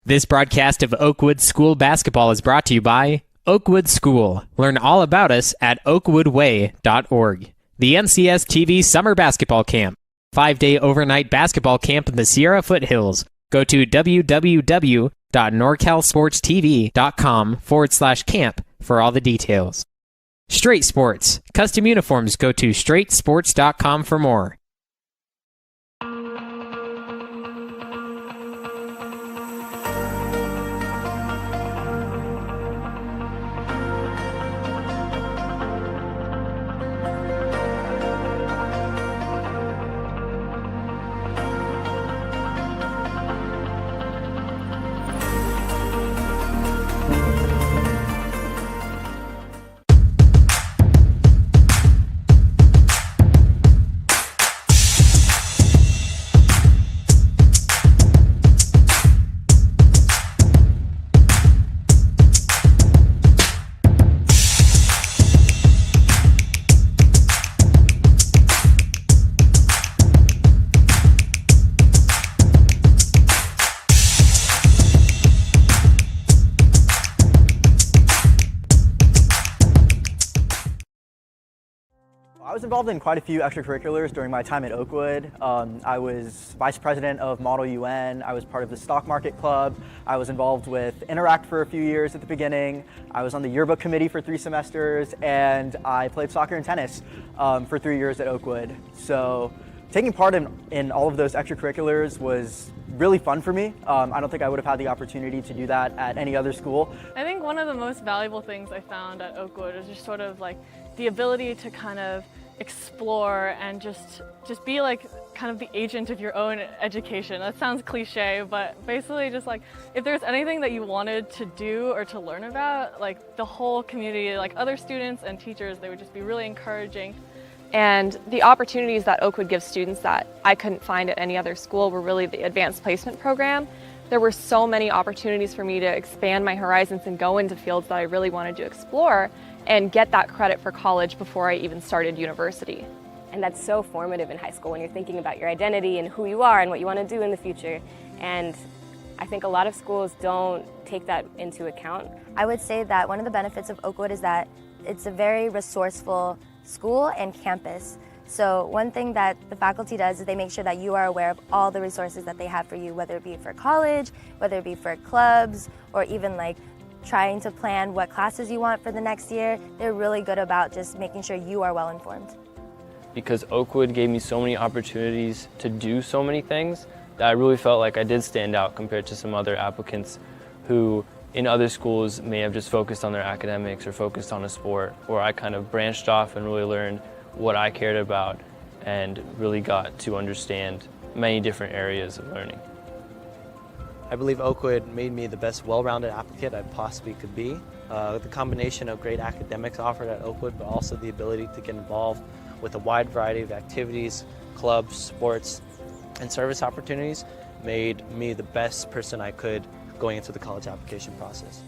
This broadcast of Oakwood School basketball is brought to you by Oakwood School. Learn all about us at oakwoodway.org. The NCS TV Summer Basketball Camp. 5-day overnight basketball camp in the Sierra Foothills. Go to www.norcalsportstv.com/camp for all the details. Straight Sports. Custom uniforms. Go to straightsports.com for more. I was involved in quite a few extracurriculars during my time at Oakwood. I was vice president of Model UN. I was part of the stock market club. I was involved with Interact for a few years at the beginning. I was on the yearbook committee for 3 semesters, and I played soccer and tennis for 3 years at Oakwood. So taking part in all of those extracurriculars was really fun for me. I don't think I would have had the opportunity to do that at any other school. I think one of the most valuable things I found at Oakwood is just sort of like the ability to kind of explore and just be like kind of the agent of your own education. That sounds cliche, but basically just like if there's anything that you wanted to do or to learn about, like the whole community, like other students and teachers, they would just be really encouraging. And the opportunities that Oakwood gives students that I couldn't find at any other school were really the advanced placement program. There were so many opportunities for me to expand my horizons and go into fields that I really wanted to explore and get that credit for college before I even started university. And that's so formative in high school when you're thinking about your identity and who you are and what you want to do in the future. And I think a lot of schools don't take that into account. I would say that one of the benefits of Oakwood is that it's a very resourceful school and campus. So one thing that the faculty does is they make sure that you are aware of all the resources that they have for you, whether it be for college, whether it be for clubs, or even like trying to plan what classes you want for the next year. They're really good about just making sure you are well informed. Because Oakwood gave me so many opportunities to do so many things that I really felt like I did stand out compared to some other applicants who in other schools may have just focused on their academics or focused on a sport, where I kind of branched off and really learned what I cared about and really got to understand many different areas of learning. I believe Oakwood made me the best well-rounded applicant I possibly could be. The combination of great academics offered at Oakwood, but also the ability to get involved with a wide variety of activities, clubs, sports, and service opportunities made me the best person I could going into the college application process.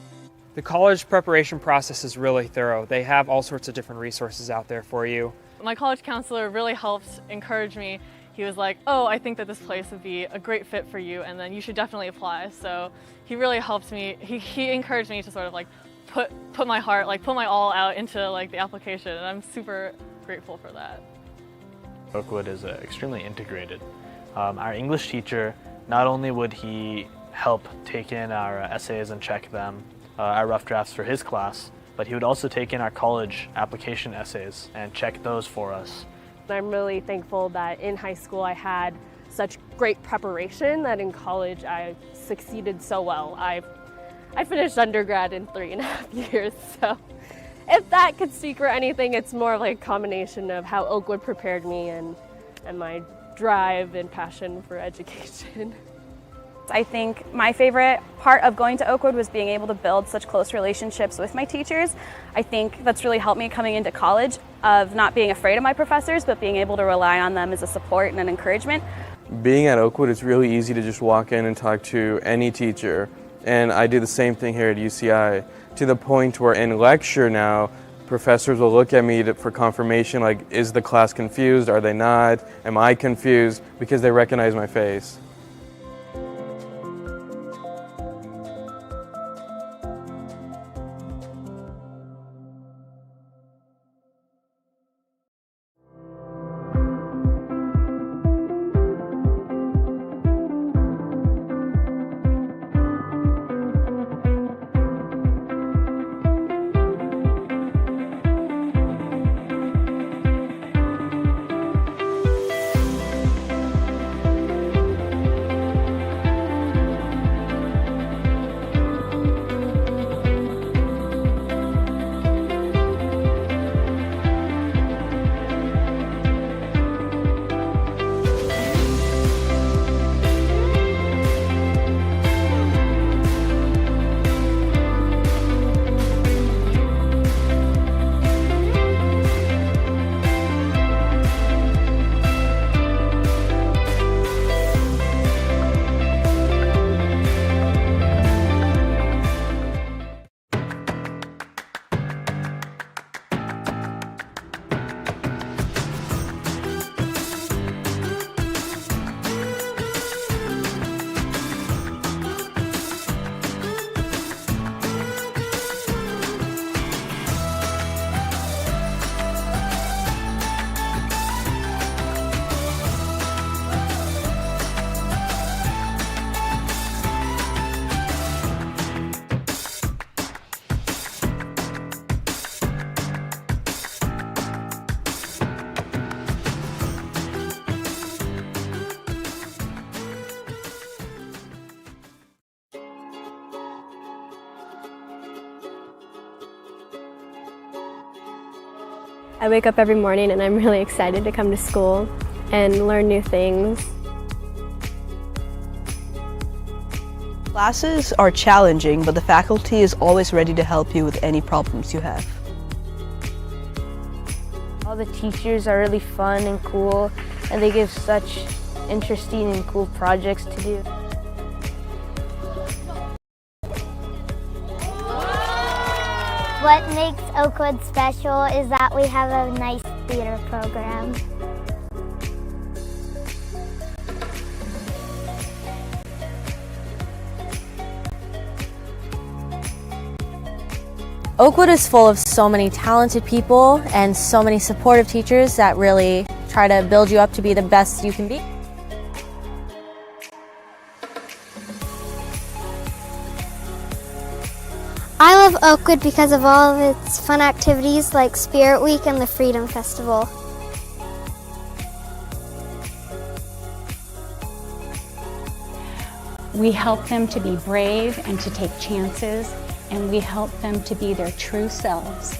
The college preparation process is really thorough. They have all sorts of different resources out there for you. My college counselor really helped encourage me. He was like, oh, I think that this place would be a great fit for you, and then you should definitely apply. So he really helped me. He encouraged me to sort of like put my heart, like put my all out into like the application, and I'm super grateful for that. Oakwood is extremely integrated. Our English teacher, not only would he help take in our essays and check them, our rough drafts for his class, but he would also take in our college application essays and check those for us. I'm really thankful that in high school I had such great preparation that in college I succeeded so well. I finished undergrad in 3.5 years, so if that could speak for anything, it's more like a combination of how Oakwood prepared me and my drive and passion for education. I think my favorite part of going to Oakwood was being able to build such close relationships with my teachers. I think that's really helped me coming into college, of not being afraid of my professors, but being able to rely on them as a support and an encouragement. Being at Oakwood, it's really easy to just walk in and talk to any teacher. And I do the same thing here at UCI, to the point where in lecture now, professors will look at me for confirmation, like, is the class confused? Are they not? Am I confused? Because they recognize my face. I wake up every morning and I'm really excited to come to school and learn new things. Classes are challenging, but the faculty is always ready to help you with any problems you have. All the teachers are really fun and cool, and they give such interesting and cool projects to do. What makes Oakwood special is that we have a nice theater program. Oakwood is full of so many talented people and so many supportive teachers that really try to build you up to be the best you can be. I love Oakwood because of all of its fun activities like Spirit Week and the Freedom Festival. We help them to be brave and to take chances, and we help them to be their true selves.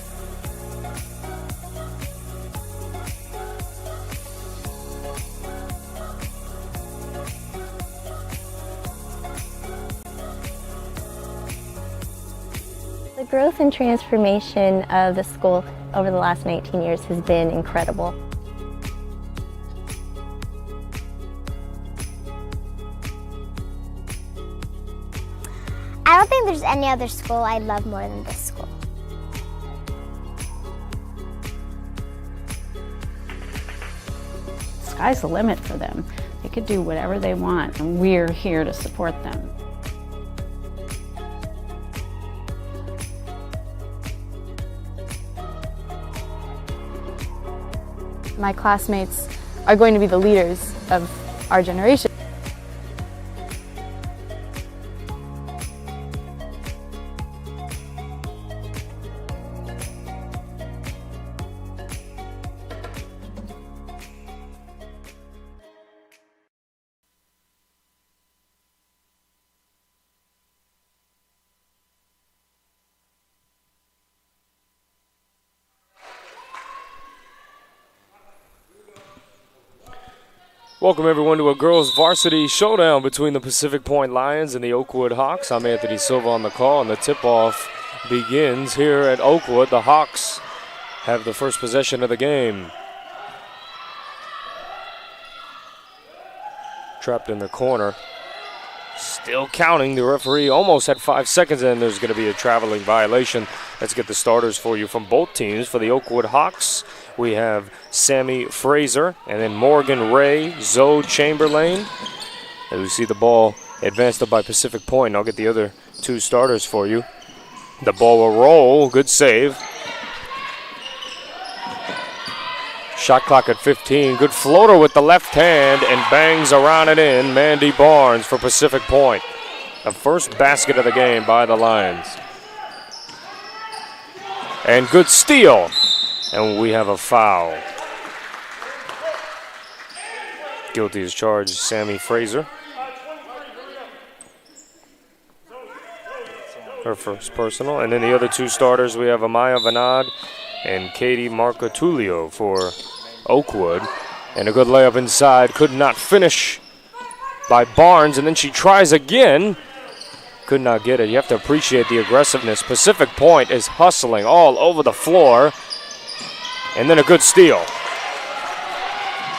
The growth and transformation of the school over the last 19 years has been incredible. I don't think there's any other school I love more than this school. Sky's the limit for them. They could do whatever they want, and we're here to support them. My classmates are going to be the leaders of our generation. Welcome everyone to a girls varsity showdown between the Pacific Point Lions and the Oakwood Hawks. I'm Anthony Silva on the call, and the tip-off begins here at Oakwood. The Hawks have the first possession of the game. Trapped in the corner. Still counting. The referee almost had 5 seconds, and there's going to be a traveling violation. Let's get the starters for you from both teams. For the Oakwood Hawks, we have Sammy Fraser, and then Morgan Ray, Zoe Chamberlain. As we see the ball advanced up by Pacific Point. I'll get the other two starters for you. The ball will roll. Good save. Shot clock at 15. Good floater with the left hand and bangs around and in. Mandy Barnes for Pacific Point. The first basket of the game by the Lions. And good steal. And we have a foul. Guilty as charged, Sammy Fraser. Her first personal. And then the other two starters, we have Amaya Vanad and Katie Marcotulio for Oakwood. And a good layup inside. Could not finish by Barnes. And then she tries again. Could not get it. You have to appreciate the aggressiveness. Pacific Point is hustling all over the floor. And then a good steal.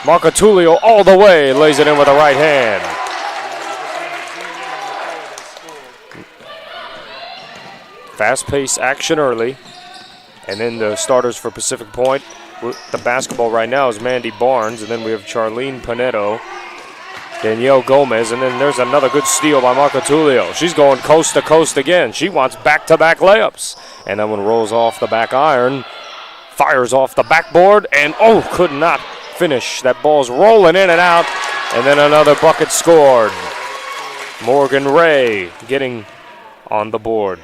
Marcotulio all the way, lays it in with the right hand. Fast-paced action early. And then the starters for Pacific Point. The basketball right now is Mandy Barnes, and then we have Charlene Paneto, Danielle Gomez, and then there's another good steal by Marcotulio. She's going coast to coast again. She wants back-to-back layups. And that one rolls off the back iron. Fires off the backboard, and could not finish. That ball's rolling in and out, and then another bucket scored. Morgan Ray getting on the board.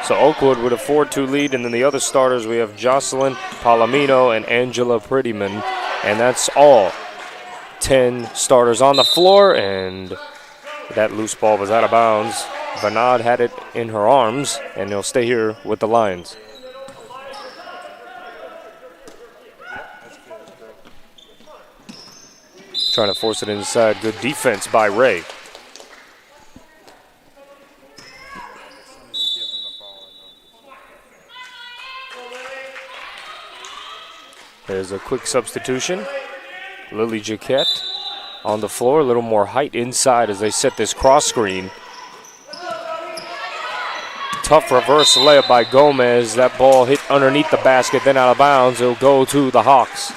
So Oakwood with a 4-2 lead, and then the other starters, we have Jocelyn Palomino and Angela Prettyman, and that's all. 10 starters on the floor, and that loose ball was out of bounds. Vanad had it in her arms, and they'll stay here with the Lions. Trying to force it inside. Good defense by Ray. There's a quick substitution. Lily Jaquette on the floor. A little more height inside as they set this cross screen. Tough reverse layup by Gomez. That ball hit underneath the basket, then out of bounds. It'll go to the Hawks.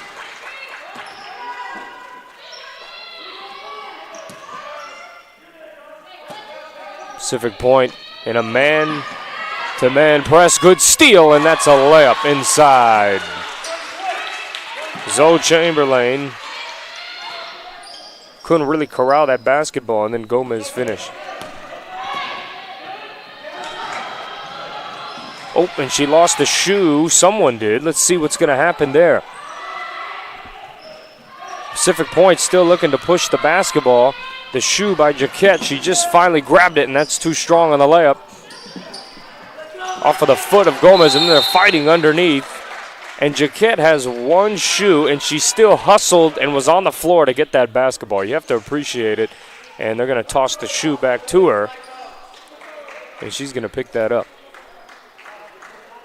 Pacific Point in a man-to-man press. Good steal, and that's a layup inside. Zoe Chamberlain couldn't really corral that basketball, and then Gomez finished. Oh, and she lost the shoe. Someone did. Let's see what's going to happen there. Pacific Point still looking to push the basketball. The shoe by Jaquette. She just finally grabbed it, and that's too strong on the layup. Off of the foot of Gomez, and they're fighting underneath. And Jaquette has one shoe, and she still hustled and was on the floor to get that basketball. You have to appreciate it. And they're going to toss the shoe back to her. And she's going to pick that up.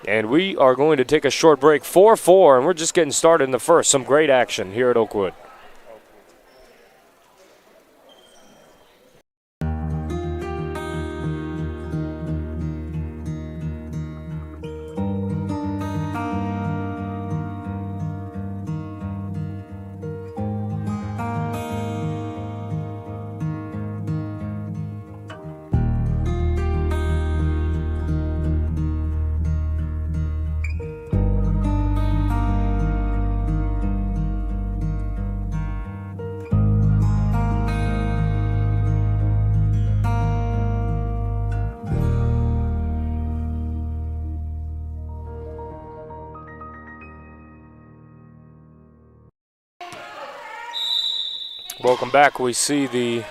And we are going to take a short break, 4-4, and we're just getting started in the first. Some great action here at Oakwood. Welcome back. We see the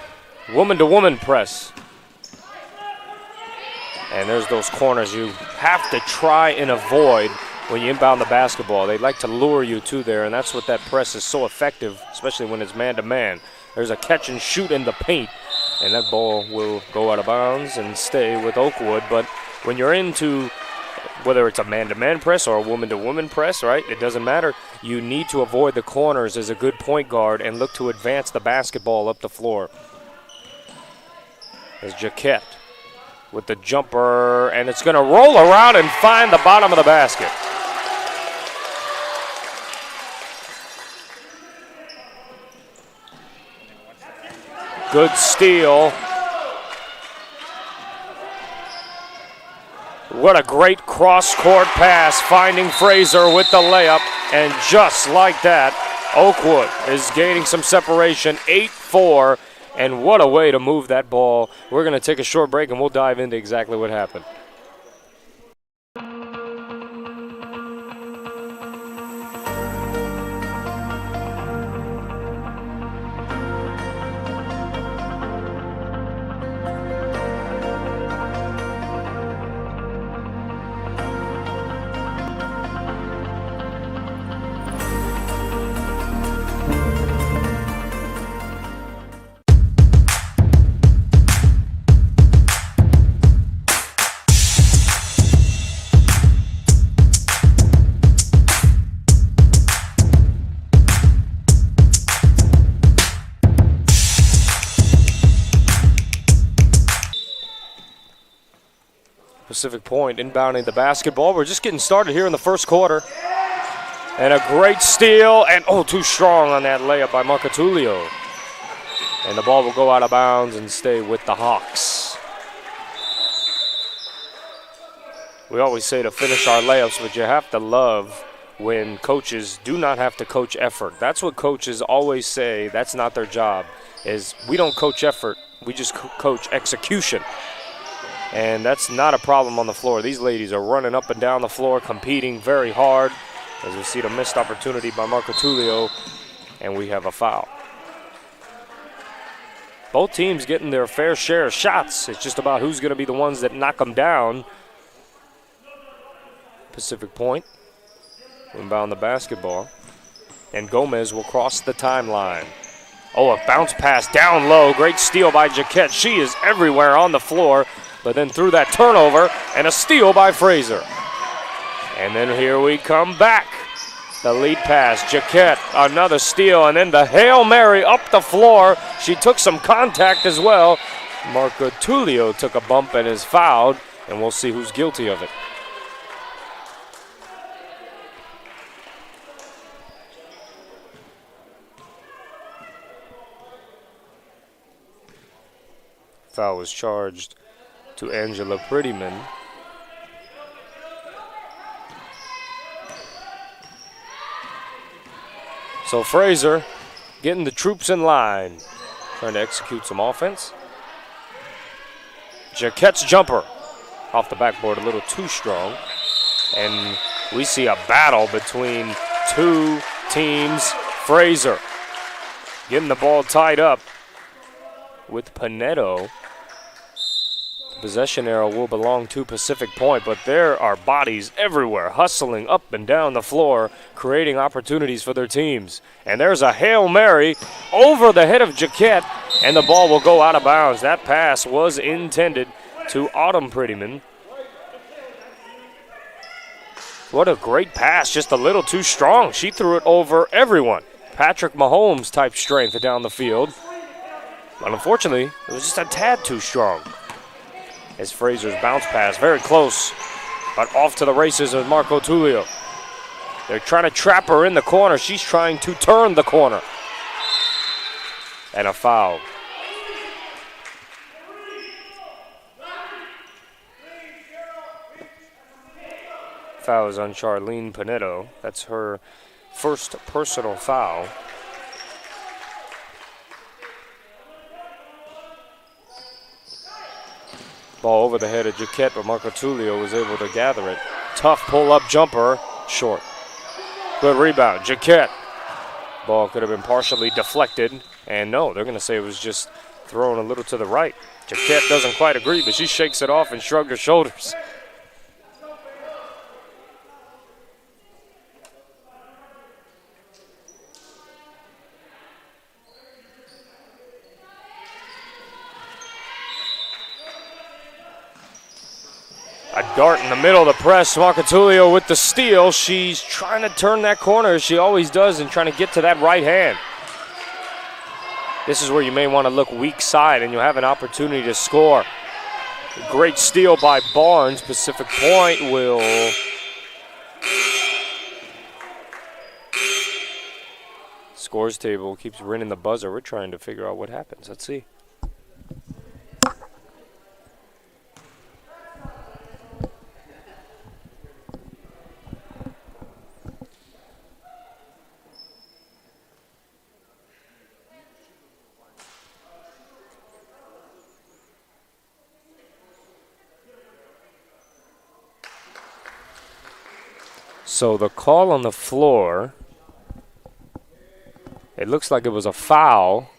woman-to-woman press. And there's those corners you have to try and avoid when you inbound the basketball. They like to lure you to there, and that's what that press is so effective, especially when it's man-to-man. There's a catch and shoot in the paint, and that ball will go out of bounds and stay with Oakwood. But when you're into, whether it's a man-to-man press or a woman-to-woman press, right, it doesn't matter. You need to avoid the corners as a good point guard and look to advance the basketball up the floor. As Jaquette with the jumper, and it's going to roll around and find the bottom of the basket. Good steal. What a great cross-court pass, finding Fraser with the layup, and just like that, Oakwood is gaining some separation, 8-4, and what a way to move that ball. We're going to take a short break, and we'll dive into exactly what happened. Pacific Point inbounding the basketball. We're just getting started here in the first quarter. And a great steal, and too strong on that layup by Marcatulio. And the ball will go out of bounds and stay with the Hawks. We always say to finish our layups, but you have to love when coaches do not have to coach effort. That's what coaches always say. That's not their job, is we don't coach effort. We just coach execution. And that's not a problem on the floor. These ladies are running up and down the floor, competing very hard. As we see the missed opportunity by Marcatulio, and we have a foul. Both teams getting their fair share of shots. It's just about who's going to be the ones that knock them down. Pacific Point inbound the basketball, and Gomez will cross the timeline. A bounce pass down low. Great steal by Jaquette. She is everywhere on the floor. But then through that turnover, and a steal by Fraser. And then here we come back. The lead pass, Jaquette, another steal, and then the Hail Mary up the floor. She took some contact as well. Marcatulio took a bump and is fouled, and we'll see who's guilty of it. Foul was charged to Angela Prettyman. So Fraser getting the troops in line, trying to execute some offense. Jaquette's jumper off the backboard a little too strong. And we see a battle between two teams. Fraser getting the ball tied up with Panetto. Possession arrow will belong to Pacific Point, but there are bodies everywhere hustling up and down the floor, creating opportunities for their teams. And there's a Hail Mary over the head of Jaquette, and the ball will go out of bounds. That pass was intended to Autumn Prettyman. What a great pass, just a little too strong. She threw it over everyone. Patrick Mahomes type strength down the field. But unfortunately, it was just a tad too strong. As Fraser's bounce pass, very close, but off to the races with Marco Tullio. They're trying to trap her in the corner. She's trying to turn the corner. And a foul. Foul is on Charlene Panetto. That's her first personal foul. Ball over the head of Jaquette, but Marco Tullio was able to gather it. Tough pull-up jumper, short. Good rebound, Jaquette. Ball could have been partially deflected, and no, they're going to say it was just thrown a little to the right. Jaquette doesn't quite agree, but she shakes it off and shrugged her shoulders. A dart in the middle of the press. Marcatulio with the steal. She's trying to turn that corner as she always does and trying to get to that right hand. This is where you may want to look weak side and you'll have an opportunity to score. A great steal by Barnes. Pacific Point will scores table keeps ringing the buzzer. We're trying to figure out what happens. Let's see. So the call on the floor, it looks like it was a foul.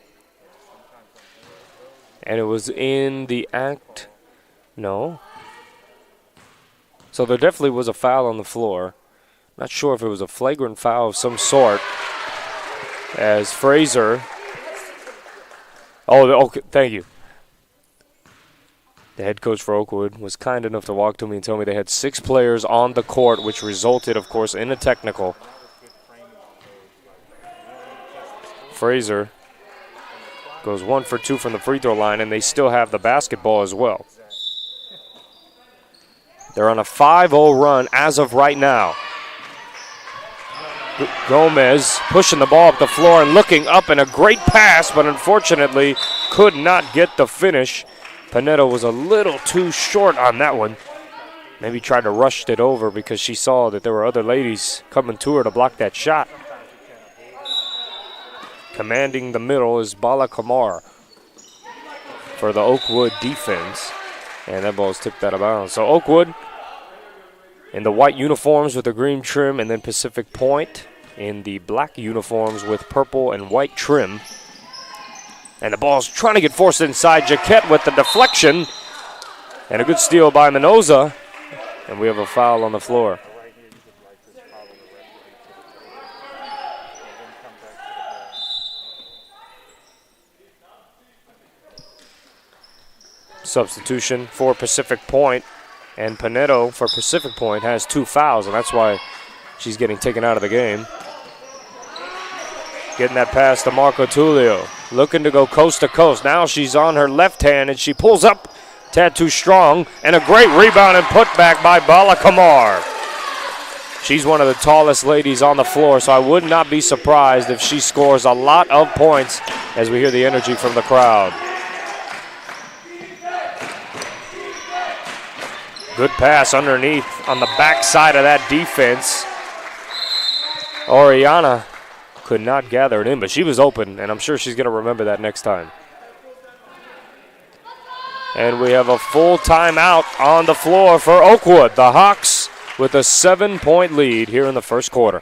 And it was in the act, no. So there definitely was a foul on the floor. Not sure if it was a flagrant foul of some sort. As Fraser, okay, thank you. The head coach for Oakwood was kind enough to walk to me and tell me they had 6 players on the court, which resulted, of course, in a technical. Fraser goes 1 for 2 from the free throw line, and they still have the basketball as well. They're on a 5-0 run as of right now. Gomez pushing the ball up the floor and looking up, and a great pass, but unfortunately could not get the finish. Panetto was a little too short on that one. Maybe tried to rush it over because she saw that there were other ladies coming to her to block that shot. Commanding the middle is Bala Kamar for the Oakwood defense. And that ball's tipped out of bounds. So Oakwood in the white uniforms with the green trim, and then Pacific Point in the black uniforms with purple and white trim. And the ball's trying to get forced inside. Jaquette with the deflection. And a good steal by Mendoza. And we have a foul on the floor. Substitution for Pacific Point. And Panetto for Pacific Point has 2 fouls, and that's why she's getting taken out of the game. Getting that pass to Marco Tullio. Looking to go coast to coast. Now she's on her left hand, and she pulls up. Tad too strong. And a great rebound and putback by Bala Kamar. She's one of the tallest ladies on the floor, so I would not be surprised if she scores a lot of points as we hear the energy from the crowd. Good pass underneath on the backside of that defense. Oriana could not gather it in, but she was open, and I'm sure she's going to remember that next time. And we have a full timeout on the floor for Oakwood. The Hawks with a 7-point lead here in the first quarter.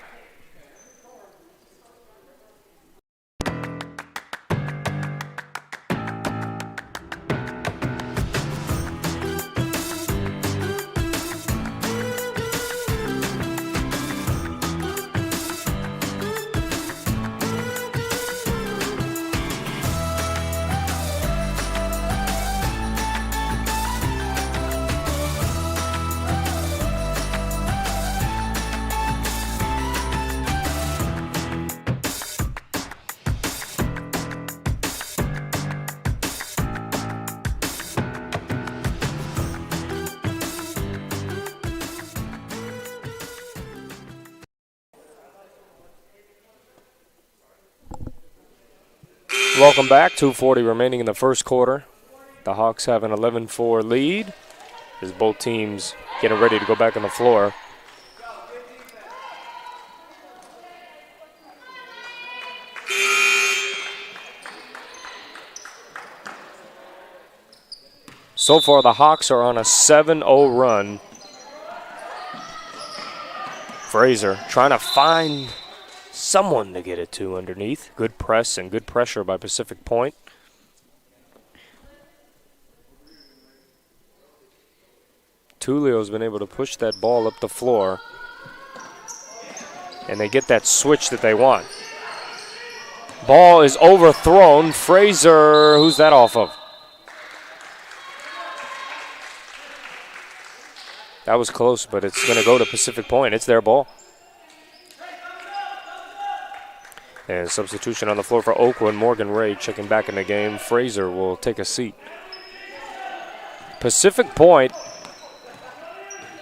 Welcome back. 2:40 remaining in the first quarter. The Hawks have an 11-4 lead as both teams getting ready to go back on the floor. So far, the Hawks are on a 7-0 run. Fraser trying to find someone to get it to underneath. Good press and good pressure by Pacific Point. Tulio's been able to push that ball up the floor, and they get that switch that they want. Ball is overthrown. Fraser, who's that off of? That was close, but it's going to go to Pacific Point. It's their ball. And substitution on the floor for Oakwood. Morgan Ray checking back in the game. Fraser will take a seat. Pacific Point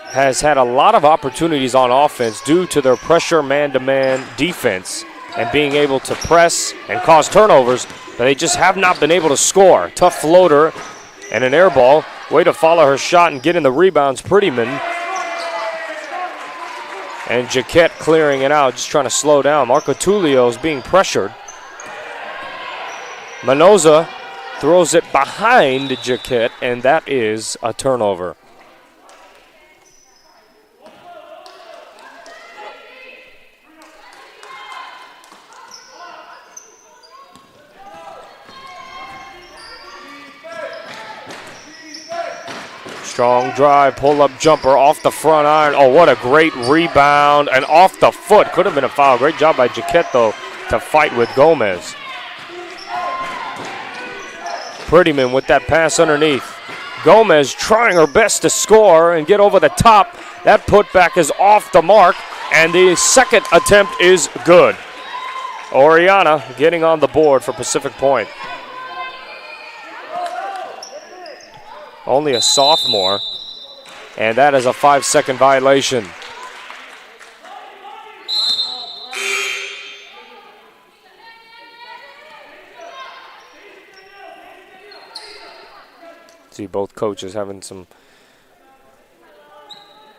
has had a lot of opportunities on offense due to their pressure man-to-man defense and being able to press and cause turnovers, but they just have not been able to score. Tough floater and an air ball. Way to follow her shot and get in the rebounds. Prettyman. And Jaquette clearing it out, just trying to slow down. Marco Tulio is being pressured. Manoza throws it behind Jaquette, and that is a turnover. Strong drive, pull-up jumper off the front iron. Oh, what a great rebound. And off the foot. Could have been a foul. Great job by Jaquette, though, to fight with Gomez. Prettyman with that pass underneath. Gomez trying her best to score and get over the top. That putback is off the mark, and the second attempt is good. Oriana getting on the board for Pacific Point. Only a sophomore, and that is a 5-second violation. See both coaches having some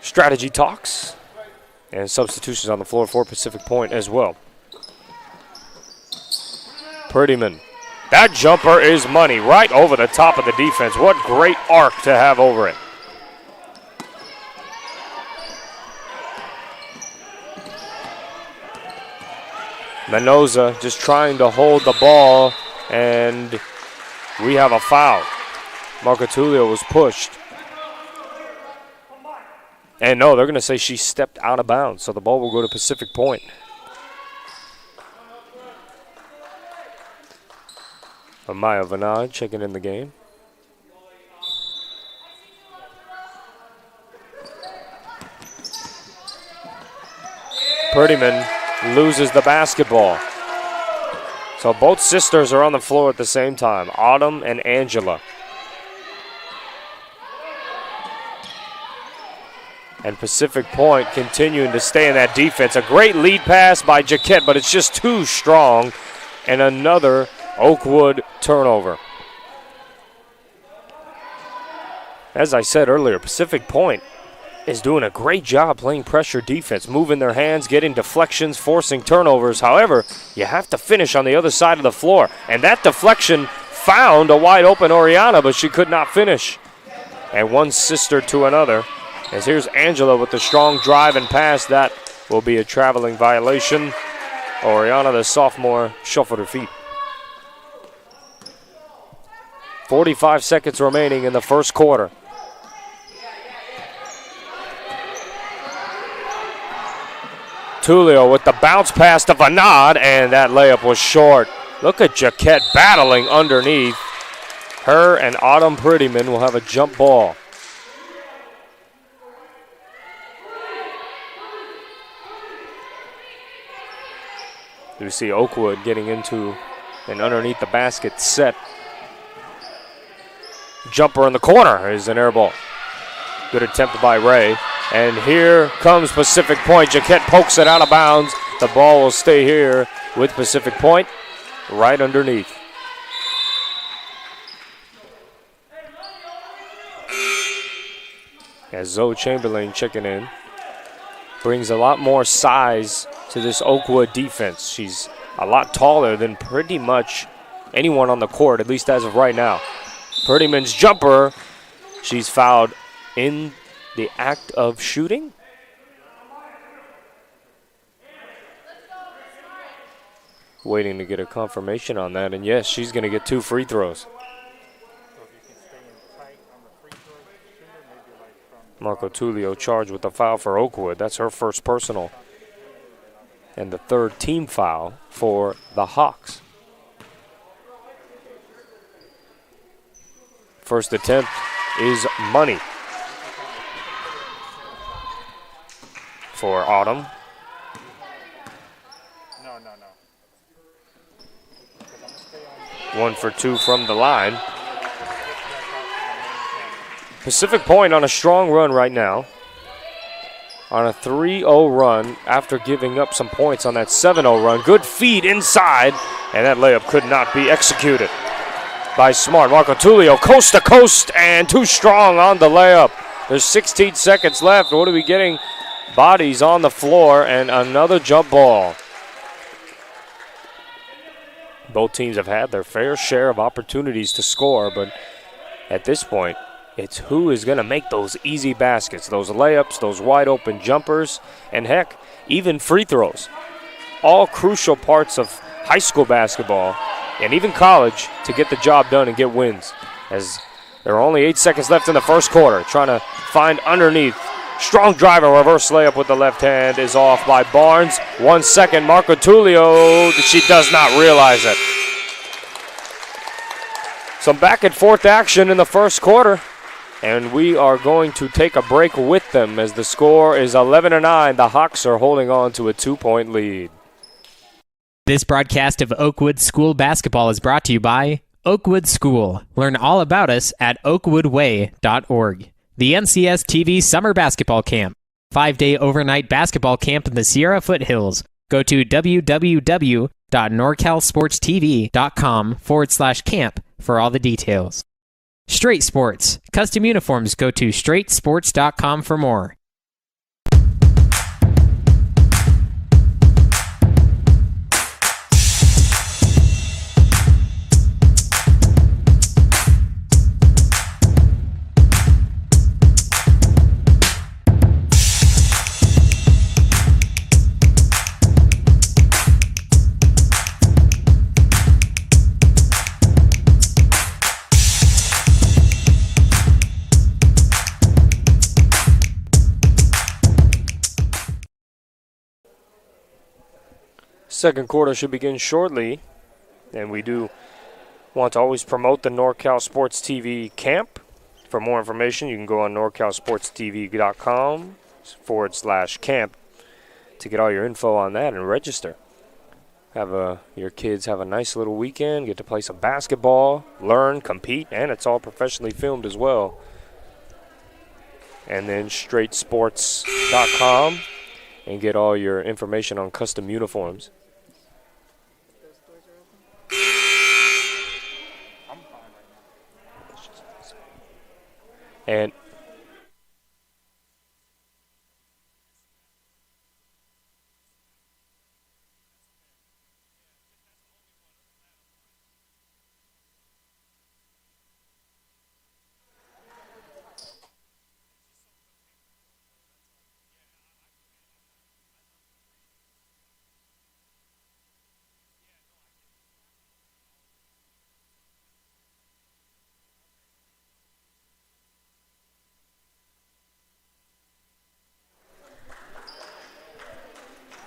strategy talks and substitutions on the floor for Pacific Point as well. Prettyman. That jumper is money right over the top of the defense. What great arc to have over it. Manoza just trying to hold the ball, and we have a foul. Marco Tulio was pushed. And no, they're going to say she stepped out of bounds, so the ball will go to Pacific Point. Amaya Vanad checking in the game. Prettyman loses the basketball. So both sisters are on the floor at the same time, Autumn and Angela. And Pacific Point continuing to stay in that defense. A great lead pass by Jaquette, but it's just too strong. And another Oakwood turnover. As I said earlier, Pacific Point is doing a great job playing pressure defense, moving their hands, getting deflections, forcing turnovers. However, you have to finish on the other side of the floor. And that deflection found a wide open Oriana, but she could not finish. And one sister to another. As here's Angela with the strong drive and pass. That will be a traveling violation. Oriana, the sophomore, shuffled her feet. 45 seconds remaining in the first quarter. Tulio with the bounce pass to Vanad, and that layup was short. Look at Jaquette battling underneath. Her and Autumn Prettyman will have a jump ball. You see Oakwood getting into an underneath the basket set. Jumper in the corner is an air ball. Good attempt by Ray. And here comes Pacific Point. Jaquette pokes it out of bounds. The ball will stay here with Pacific Point right underneath. As Zoe Chamberlain checking in. Brings a lot more size to this Oakwood defense. She's a lot taller than pretty much anyone on the court, at least as of right now. Prettyman's jumper. She's fouled in the act of shooting. Waiting to get a confirmation on that, and yes, she's going to get 2 free throws. Marco Tullio charged with a foul for Oakwood. That's her first personal. And the third team foul for the Hawks. First attempt is money for Autumn. One for 2 from the line. Pacific Point on a strong run right now. On a 3-0 run after giving up some points on that 7-0 run. Good feed inside, and that layup could not be executed by Smart. Marco Tullio coast to coast and too strong on the layup. There's 16 seconds left. What are we getting? Bodies on the floor and another jump ball. Both teams have had their fair share of opportunities to score, but at this point, it's who is going to make those easy baskets, those layups, those wide open jumpers, and heck, even free throws. All crucial parts of high school basketball and even college to get the job done and get wins. As there are only 8 seconds left in the first quarter, trying to find underneath. Strong driver, reverse layup with the left hand is off by Barnes. 1 second, Marco Tullio, she does not realize it. Some back and forth action in the first quarter. And we are going to take a break with them as the score is 11-9. The Hawks are holding on to a 2-point lead. This broadcast of Oakwood School basketball is brought to you by Oakwood School. Learn all about us at oakwoodway.org. The NCS TV Summer Basketball Camp. 5-day overnight basketball camp in the Sierra Foothills. Go to www.norcalsportstv.com/camp for all the details. Straight Sports. Custom uniforms. Go to straightsports.com for more. Second quarter should begin shortly, and we do want to always promote the NorCal Sports TV camp. For more information, you can go on norcalsportstv.com/camp to get all your info on that and register. Have your kids have a nice little weekend, get to play some basketball, learn, compete, and it's all professionally filmed as well. And then straightsports.com and get all your information on custom uniforms. And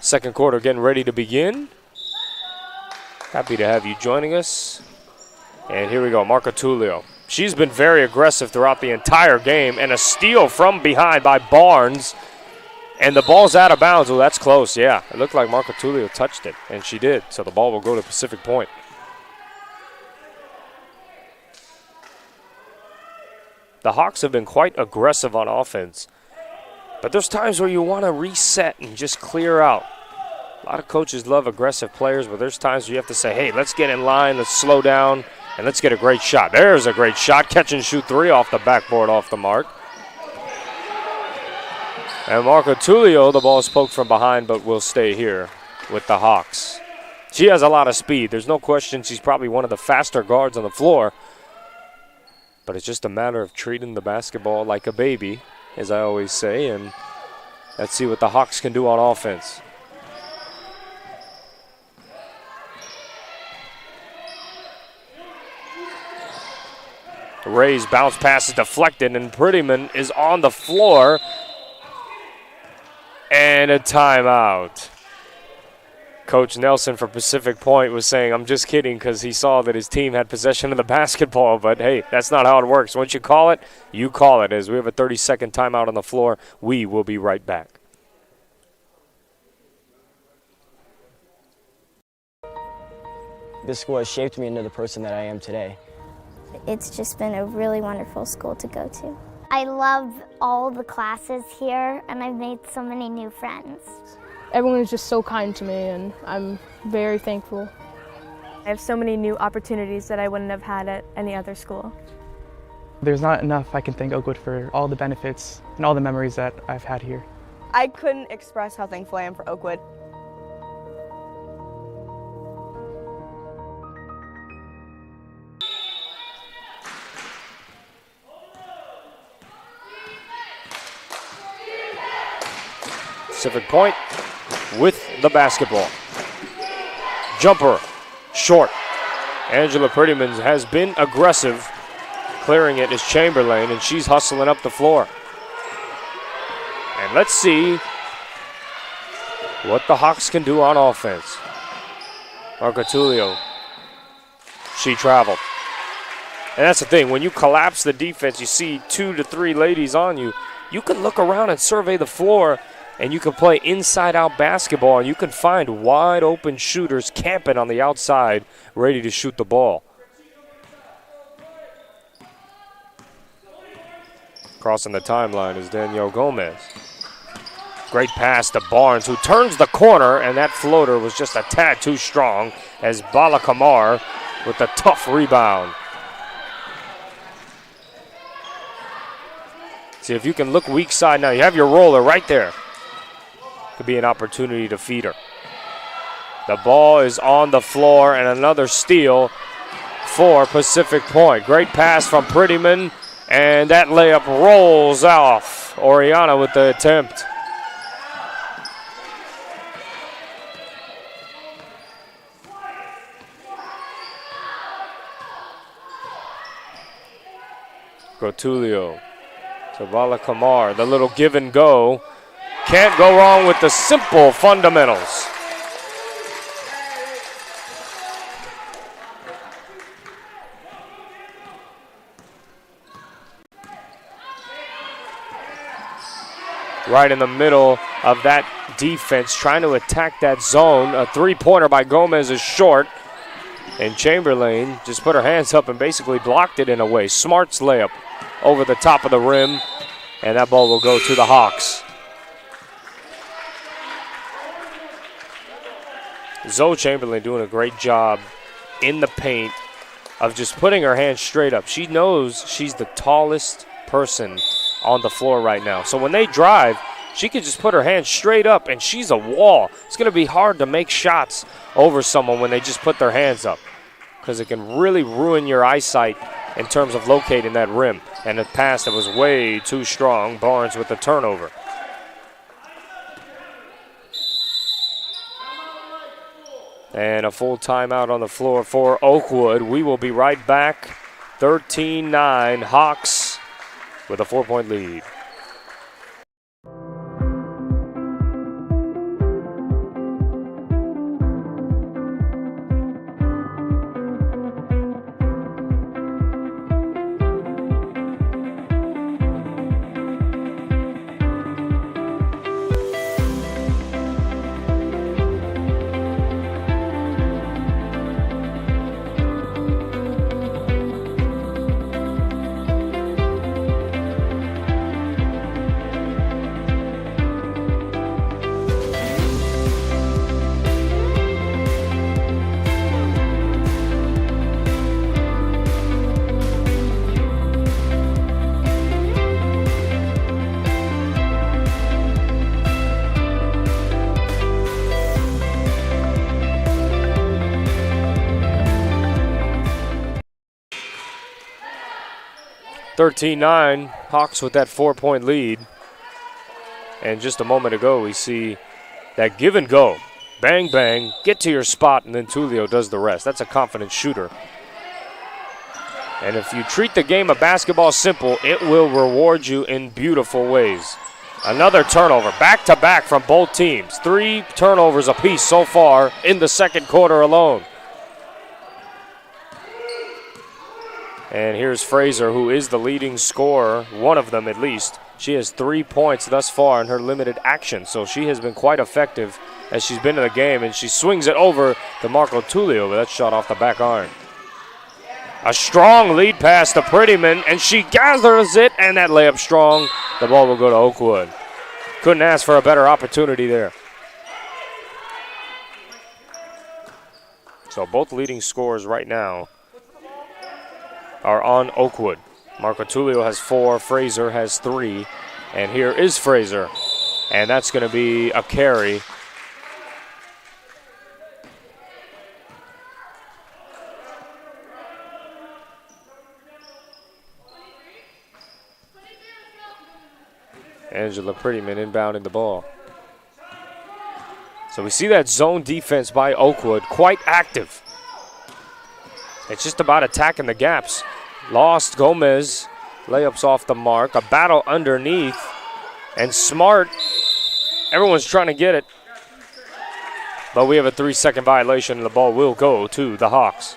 second quarter getting ready to begin. Happy to have you joining us. And here we go, Marco Tullio. She's been very aggressive throughout the entire game, and a steal from behind by Barnes. And the ball's out of bounds. Well, that's close, yeah. It looked like Marco Tullio touched it, and she did. So the ball will go to Pacific Point. The Hawks have been quite aggressive on offense. But there's times where you want to reset and just clear out. A lot of coaches love aggressive players, but there's times where you have to say, hey, let's get in line, let's slow down, and let's get a great shot. There's a great shot. Catch and shoot three off the backboard, off the mark. And Marco Tullio, the ball is poked from behind, but will stay here with the Hawks. She has a lot of speed. There's no question she's probably one of the faster guards on the floor. But it's just a matter of treating the basketball like a baby, as I always say, and let's see what the Hawks can do on offense. The Rays bounce pass is deflected, and Prettyman is on the floor. And a timeout. Coach Nelson for Pacific Point was saying, I'm just kidding, because he saw that his team had possession of the basketball. But, hey, that's not how it works. Once you call it, as we have a 30-second timeout on the floor. We will be right back. This school has shaped me into the person that I am today. It's just been a really wonderful school to go to. I love all the classes here, and I've made so many new friends. Everyone is just so kind to me, and I'm very thankful. I have so many new opportunities that I wouldn't have had at any other school. There's not enough I can thank Oakwood for all the benefits and all the memories that I've had here. I couldn't express how thankful I am for Oakwood. Pacific Point with the basketball. Jumper, short. Angela Prettyman has been aggressive. Clearing it is Chamberlain, and she's hustling up the floor. And let's see what the Hawks can do on offense. Marco Tullio, she traveled. And that's the thing, when you collapse the defense, you see 2 to 3 ladies on you, you can look around and survey the floor, and you can play inside-out basketball, and you can find wide-open shooters camping on the outside, ready to shoot the ball. Crossing the timeline is Danielle Gomez. Great pass to Barnes, who turns the corner, and that floater was just a tad too strong as Bala Kamar with a tough rebound. See if you can look weak side now. You have your roller right there. Could be an opportunity to feed her. The ball is on the floor, and another steal for Pacific Point. Great pass from Prettyman, and that layup rolls off. Oriana with the attempt. Grotulio to Bala Kamar. The little give and go. Can't go wrong with the simple fundamentals. Right in the middle of that defense, trying to attack that zone. A three-pointer by Gomez is short. And Chamberlain just put her hands up and basically blocked it in a way. Smart's layup over the top of the rim. And that ball will go to the Hawks. Zoe Chamberlain doing a great job in the paint of just putting her hands straight up. She knows she's the tallest person on the floor right now. So when they drive, she can just put her hands straight up, and she's a wall. It's going to be hard to make shots over someone when they just put their hands up, because it can really ruin your eyesight in terms of locating that rim. And a pass that was way too strong. Barnes with the turnover. And a full timeout on the floor for Oakwood. We will be right back. 13-9, Hawks with a 4-point lead. (13-9), Hawks with that 4-point lead. And just a moment ago, we see that give and go. Bang, bang, get to your spot, and then Tulio does the rest. That's a confident shooter. And if you treat the game of basketball simple, it will reward you in beautiful ways. Another turnover, back-to-back from both teams. 3 turnovers apiece so far in the second quarter alone. And here's Fraser, who is the leading scorer, one of them at least. She has 3 points thus far in her limited action, so she has been quite effective as she's been in the game, and she swings it over to Marco Tulio, but that shot off the back iron. A strong lead pass to Prettyman, and she gathers it, and that layup strong. The ball will go to Oakwood. Couldn't ask for a better opportunity there. So both leading scorers right now are on Oakwood. Marco Tulio has 4, Fraser has 3, and here is Fraser. And that's going to be a carry. Angela Prettyman inbounding the ball. So we see that zone defense by Oakwood quite active. It's just about attacking the gaps. Lost Gomez, layups off the mark, a battle underneath, and Smart, everyone's trying to get it. But we have a 3-second violation, and the ball will go to the Hawks.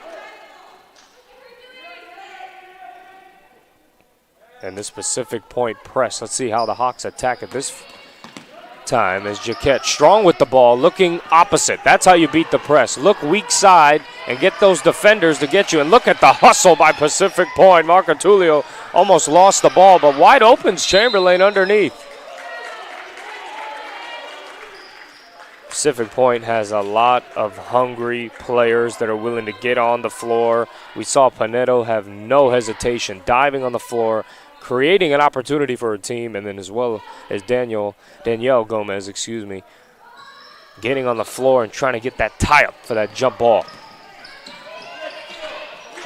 And this Pacific Point press, let's see how the Hawks attack it this time as Jaquette strong with the ball, looking opposite. That's how you beat the press. Look weak side and get those defenders to get you. And look at the hustle by Pacific Point. Marco Tulio almost lost the ball, but wide open's Chamberlain underneath. Pacific Point has a lot of hungry players that are willing to get on the floor. We saw Paneto have no hesitation, diving on the floor, creating an opportunity for her team, and then as well as Danielle Gomez, getting on the floor and trying to get that tie-up for that jump ball.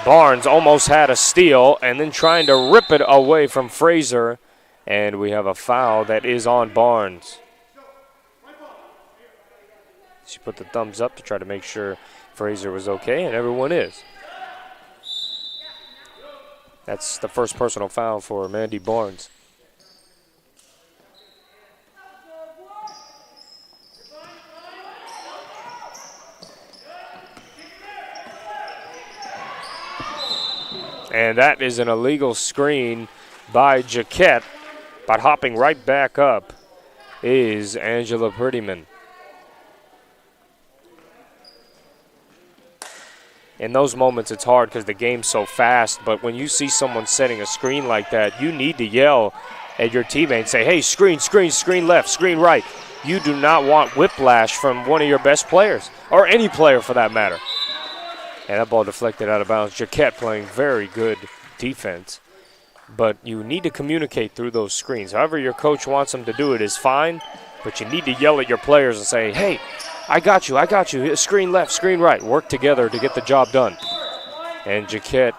Barnes almost had a steal and then trying to rip it away from Fraser, and we have a foul that is on Barnes. She put the thumbs up to try to make sure Fraser was okay, and everyone is. That's the first personal foul for Mandy Barnes. And that is an illegal screen by Jaquette, but hopping right back up is Angela Prettyman. In those moments, it's hard because the game's so fast, but when you see someone setting a screen like that, you need to yell at your teammate and say, hey, screen, screen, screen left, screen right. You do not want whiplash from one of your best players, or any player for that matter. And that ball deflected out of bounds. Jaquette playing very good defense. but you need to communicate through those screens. However your coach wants them to do it is fine, but you need to yell at your players and say, hey, I got you, screen left, screen right. Work together to get the job done. And Jaquette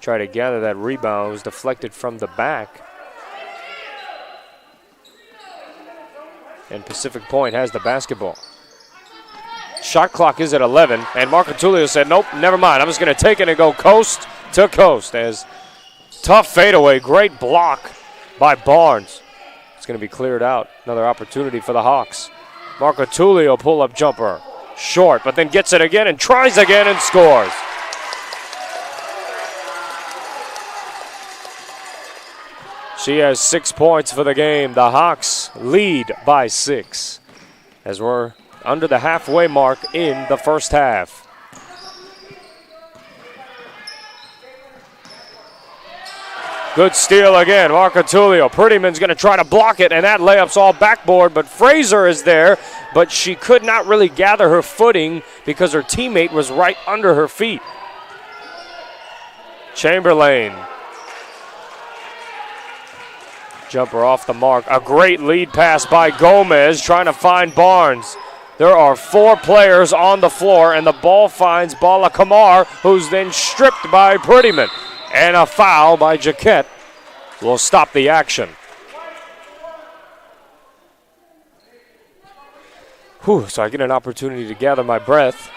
tried to gather that rebound. It was deflected from the back. And Pacific Point has the basketball. Shot clock is at 11, and Marcotulio said, nope, never mind. I'm just going to take it and go coast to coast as tough fadeaway, great block by Barnes. It's going to be cleared out. Another opportunity for the Hawks. Marcotulio pull-up jumper. Short, but then gets it again and tries again and scores. She has 6 points for the game. The Hawks lead by 6 as we're under the halfway mark in the first half. Good steal again, Marcotulio. Prettyman's going to try to block it, and that layup's all backboard, but Fraser is there, but she could not really gather her footing because her teammate was right under her feet. Chamberlain. Jumper off the mark. A great lead pass by Gomez trying to find Barnes. There are 4 players on the floor, and the ball finds Bala Kamar, who's then stripped by Prettyman. And a foul by Jaquette will stop the action. So I get an opportunity to gather my breath,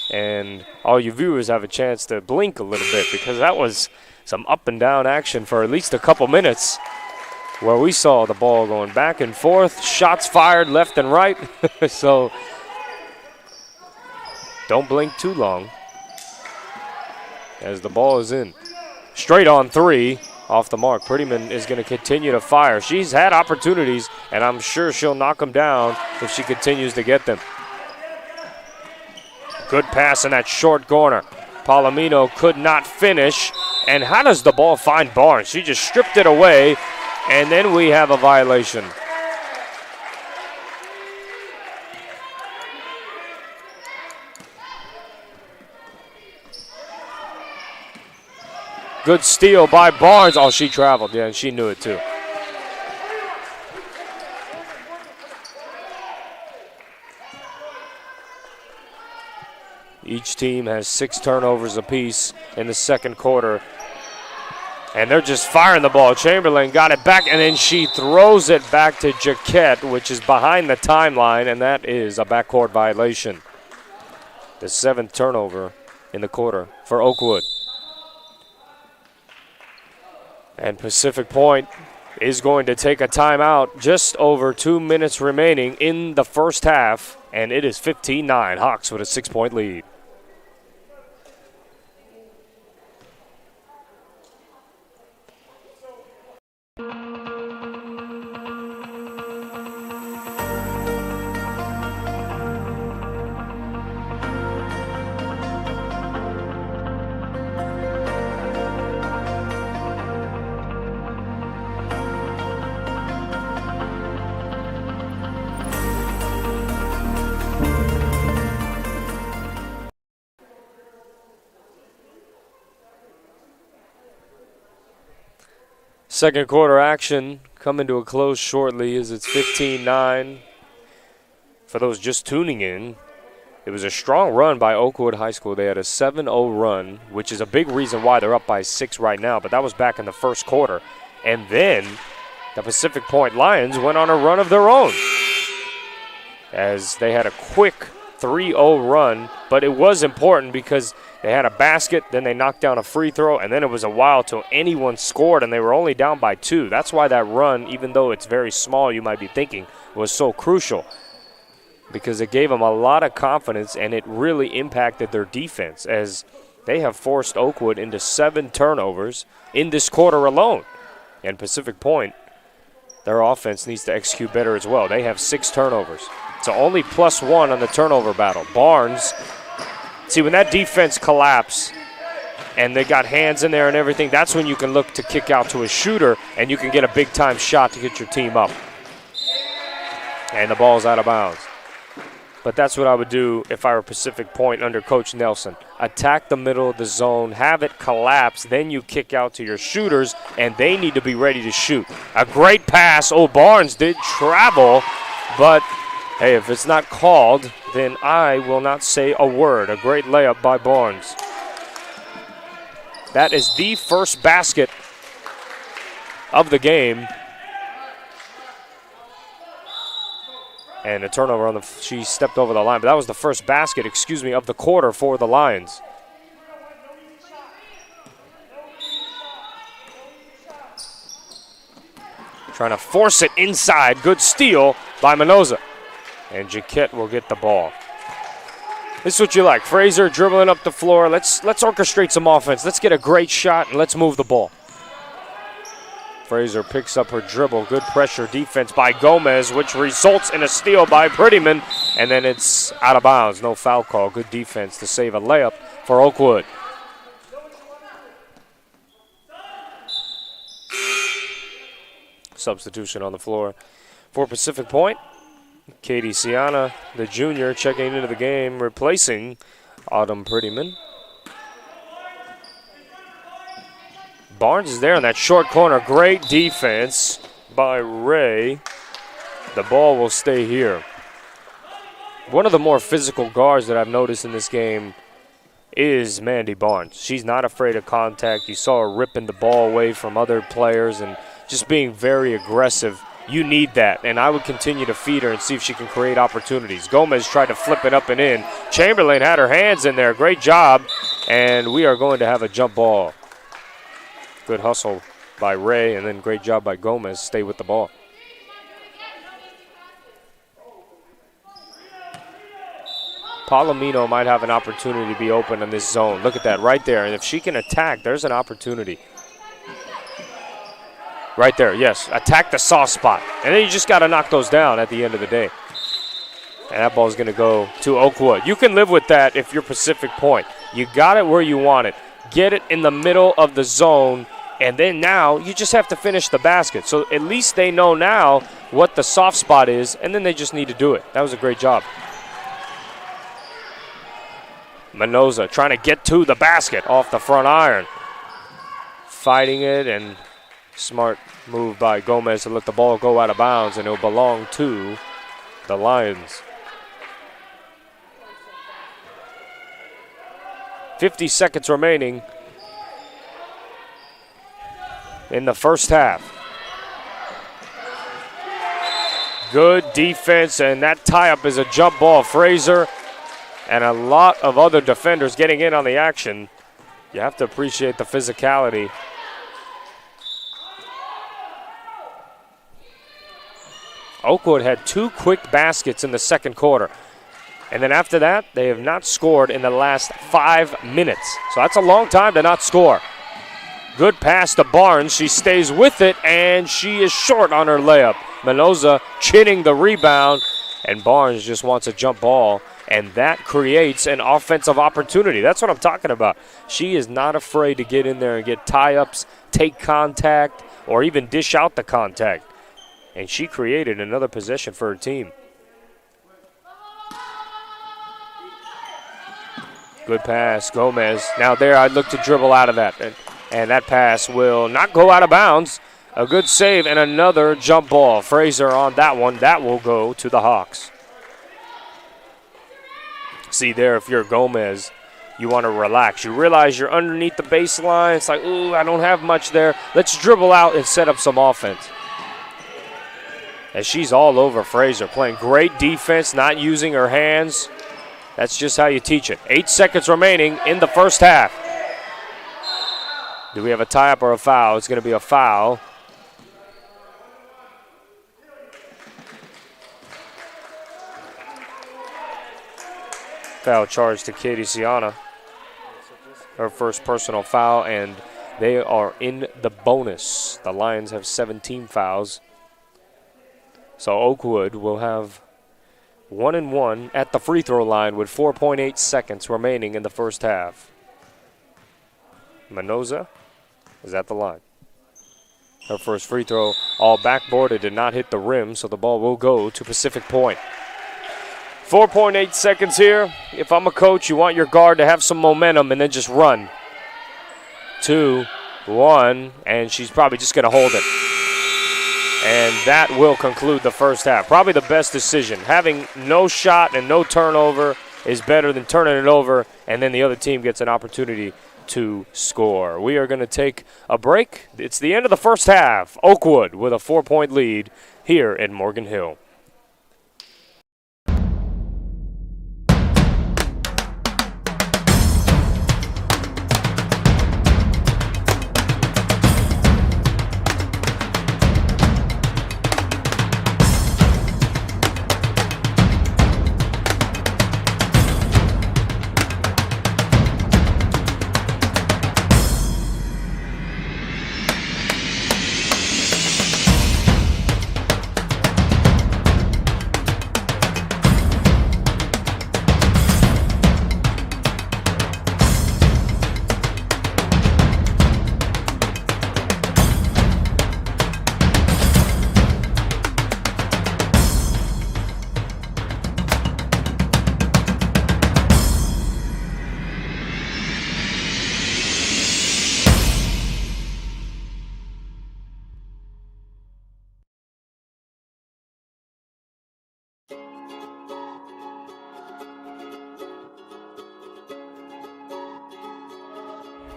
and all you viewers have a chance to blink a little bit because that was some up and down action for at least a couple minutes where we saw the ball going back and forth, shots fired left and right. So don't blink too long as the ball is in. Straight on 3 off the mark. Prettyman is going to continue to fire. She's had opportunities, and I'm sure she'll knock them down if she continues to get them. Good pass in that short corner. Palomino could not finish. And how does the ball find Barnes? She just stripped it away, and then we have a violation. Good steal by Barnes. Oh, she traveled. Yeah, and she knew it too. Each team has 6 turnovers apiece in the second quarter. And they're just firing the ball. Chamberlain got it back, and then she throws it back to Jaquette, which is behind the timeline, and that is a backcourt violation. The 7th turnover in the quarter for Oakwood. And Pacific Point is going to take a timeout. Just over 2 minutes remaining in the first half, and it is 15-9. Hawks with a 6-point lead. Second quarter action coming to a close shortly as it's 15-9. For those just tuning in, it was a strong run by Oakwood High School. They had a 7-0 run, which is a big reason why they're up by 6 right now, but that was back in the first quarter. And then the Pacific Point Lions went on a run of their own as they had a quick 3-0 run, but it was important because they had a basket, then they knocked down a free throw, and then it was a while till anyone scored, and they were only down by 2. That's why that run, even though it's very small, you might be thinking, was so crucial because it gave them a lot of confidence, and it really impacted their defense as they have forced Oakwood into 7 turnovers in this quarter alone. And Pacific Point, their offense needs to execute better as well. They have 6 turnovers. So only +1 on the turnover battle. Barnes, see, when that defense collapse and they got hands in there and everything, that's when you can look to kick out to a shooter and you can get a big-time shot to get your team up. And the ball's out of bounds. But that's what I would do if I were Pacific Point under Coach Nelson. attack the middle of the zone, have it collapse, then you kick out to your shooters, and they need to be ready to shoot. A great pass. Oh, Barnes did travel, but hey, if it's not called, then I will not say a word. A great layup by Barnes. That is the first basket of the game. And a turnover on the, she stepped over the line, but that was the first basket, of the quarter for the Lions. Trying to force it inside. Good steal by Mendoza. And Jaquette will get the ball. This is what you like. Fraser dribbling up the floor. Let's orchestrate some offense. Let's get a great shot and let's move the ball. Fraser picks up her dribble. Good pressure defense by Gomez, which results in a steal by Prettyman. And then it's out of bounds. No foul call. Good defense to save a layup for Oakwood. Substitution on the floor for Pacific Point. Katie Siana, the junior, checking into the game, replacing Autumn Prettyman. Barnes is there in that short corner. Great defense by Ray. The ball will stay here. One of the more physical guards that I've noticed in this game is Mandy Barnes. She's not afraid of contact. You saw her ripping the ball away from other players and just being very aggressive. You need that, and I would continue to feed her and see if she can create opportunities. Gomez tried to flip it up and in. Chamberlain had her hands in there. Great job, and we are going to have a jump ball. Good hustle by Ray, and then great job by Gomez. Stay with the ball. Palomino might have an opportunity to be open in this zone. Look at that right there, and if she can attack, there's an opportunity. Right there, yes. Attack the soft spot. And then you just got to knock those down at the end of the day. And that ball is going to go to Oakwood. You can live with that if you're Pacific Point. You got it where you want it. Get it in the middle of the zone. And then now you just have to finish the basket. So at least they know now what the soft spot is, and then they just need to do it. That was a great job. Mendoza trying to get to the basket off the front iron. Fighting it, and smart move by Gomez to let the ball go out of bounds, and it will belong to the Lions. 50 seconds remaining in the first half. Good defense, and that tie-up is a jump ball. Fraser and a lot of other defenders getting in on the action. You have to appreciate the physicality. Oakwood had 2 quick baskets in the second quarter. And then after that, they have not scored in the last 5 minutes. So that's a long time to not score. Good pass to Barnes. She stays with it, and she is short on her layup. Mendoza chinning the rebound, and Barnes just wants a jump ball, and that creates an offensive opportunity. That's what I'm talking about. She is not afraid to get in there and get tie-ups, take contact, or even dish out the contact. And she created another possession for her team. Good pass, Gomez. Now there, I'd look to dribble out of that. And that pass will not go out of bounds. A good save and another jump ball. Fraser on that one. That will go to the Hawks. See there, if you're Gomez, you want to relax. You realize you're underneath the baseline. It's like, ooh, I don't have much there. Let's dribble out and set up some offense. As she's all over Fraser, playing great defense, not using her hands. That's just how you teach it. 8 seconds remaining in the first half. Do we have a tie-up or a foul? It's going to be a foul. Foul charge to Katie Siana. Her first personal foul, and they are in the bonus. The Lions have 17 fouls. So Oakwood will have 1-1 at the free throw line with 4.8 seconds remaining in the first half. Mendoza is at the line. Her first free throw, all backboarded, did not hit the rim, so the ball will go to Pacific Point. 4.8 seconds here. If I'm a coach, you want your guard to have some momentum and then just run. 2, 1, and she's probably just going to hold it. And that will conclude the first half. Probably the best decision. Having no shot and no turnover is better than turning it over, and then the other team gets an opportunity to score. We are going to take a break. It's the end of the first half. Oakwood with a 4-point lead here in Morgan Hill.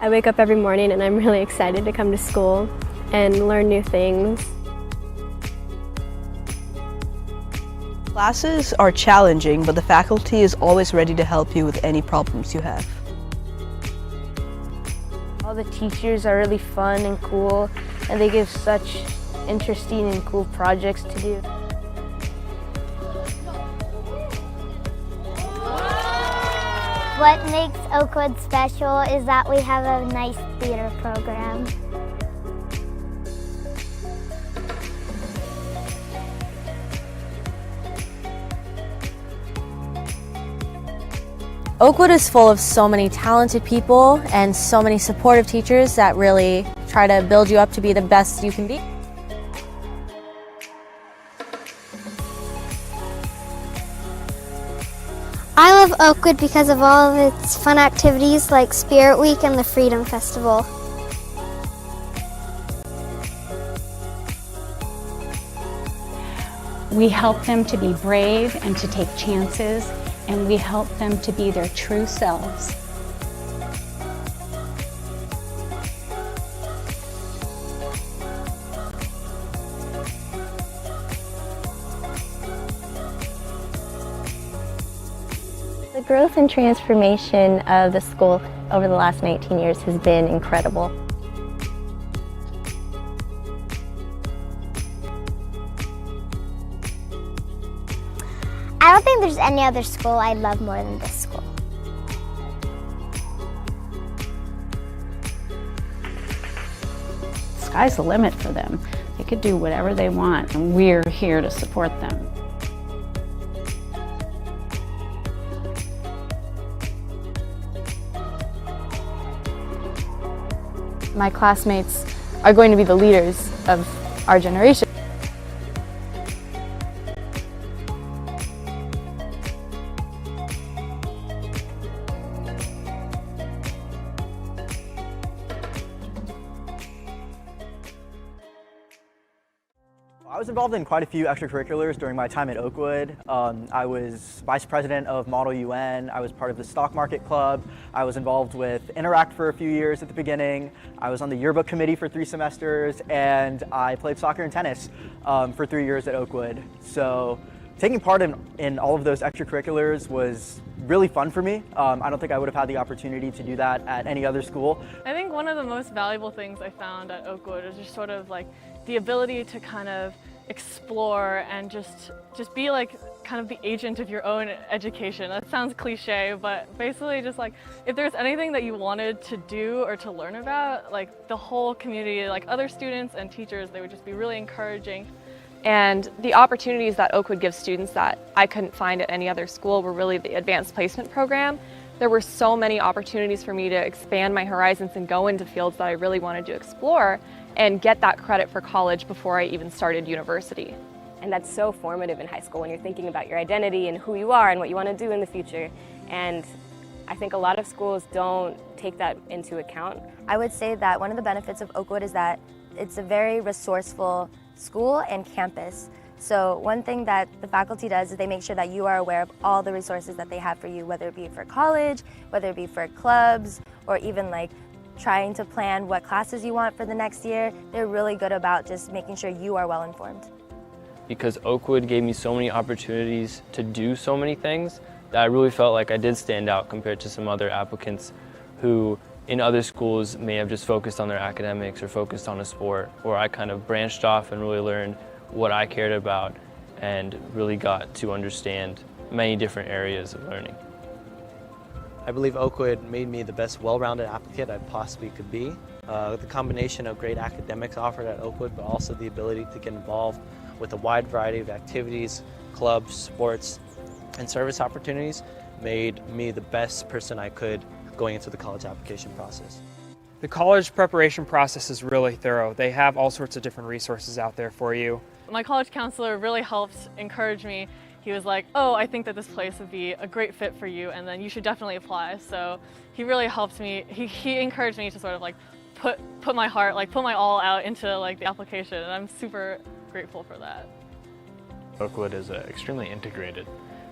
I wake up every morning and I'm really excited to come to school and learn new things. Classes are challenging, but the faculty is always ready to help you with any problems you have. All the teachers are really fun and cool, and they give such interesting and cool projects to do. What makes Oakwood special is that we have a nice theater program. Oakwood is full of so many talented people and so many supportive teachers that really try to build you up to be the best you can be. I love Oakwood because of all of its fun activities like Spirit Week and the Freedom Festival. We help them to be brave and to take chances, and we help them to be their true selves. The growth and transformation of the school over the last 19 years has been incredible. I don't think there's any other school I love more than this school. Sky's the limit for them. They could do whatever they want, and we're here to support them. My classmates are going to be the leaders of our generation. I was involved in quite a few extracurriculars during my time at Oakwood. I was vice president of Model UN. I was part of the stock market club. I was involved with Interact for a few years at the beginning. I was on the yearbook committee for 3 semesters, and I played soccer and tennis for 3 years at Oakwood. So taking part in all of those extracurriculars was really fun for me. I don't think I would have had the opportunity to do that at any other school. I think one of the most valuable things I found at Oakwood is just sort of like the ability to kind of explore and just be like kind of the agent of your own education. That sounds cliche, but basically just like if there's anything that you wanted to do or to learn about, like the whole community, like other students and teachers, they would just be really encouraging. And the opportunities that Oakwood gives students that I couldn't find at any other school were really the advanced placement program. There were so many opportunities for me to expand my horizons and go into fields that I really wanted to explore and get that credit for college before I even started university. And that's so formative in high school when you're thinking about your identity and who you are and what you want to do in the future. And I think a lot of schools don't take that into account. I would say that one of the benefits of Oakwood is that it's a very resourceful school and campus. So one thing that the faculty does is they make sure that you are aware of all the resources that they have for you, whether it be for college, whether it be for clubs, or even like trying to plan what classes you want for the next year. They're really good about just making sure you are well informed. Because Oakwood gave me so many opportunities to do so many things that I really felt like I did stand out compared to some other applicants who in other schools may have just focused on their academics or focused on a sport, or I kind of branched off and really learned what I cared about and really got to understand many different areas of learning. I believe Oakwood made me the best well-rounded applicant I possibly could be. The combination of great academics offered at Oakwood, but also the ability to get involved with a wide variety of activities, clubs, sports, and service opportunities made me the best person I could going into the college application process. The college preparation process is really thorough. They have all sorts of different resources out there for you. My college counselor really helped encourage me. He was like, oh, I think that this place would be a great fit for you and then you should definitely apply. So he really helped me. He encouraged me to sort of like put my heart, like put my all out into like the application, and I'm super grateful for that. Oakwood is extremely integrated.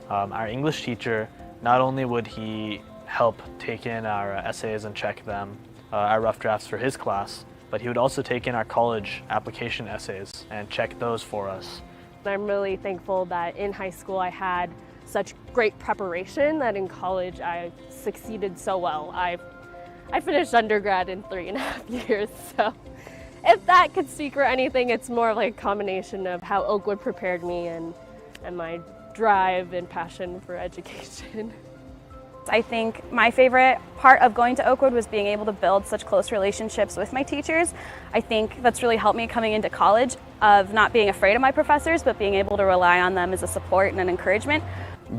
Our English teacher, not only would he help take in our essays and check them, our rough drafts for his class, but he would also take in our college application essays and check those for us. I'm really thankful that in high school I had such great preparation that in college I succeeded so well. I finished undergrad in 3.5 years, so if that could speak for anything, it's more like a combination of how Oakwood prepared me and my drive and passion for education. I think my favorite part of going to Oakwood was being able to build such close relationships with my teachers. I think that's really helped me coming into college, of not being afraid of my professors, but being able to rely on them as a support and an encouragement.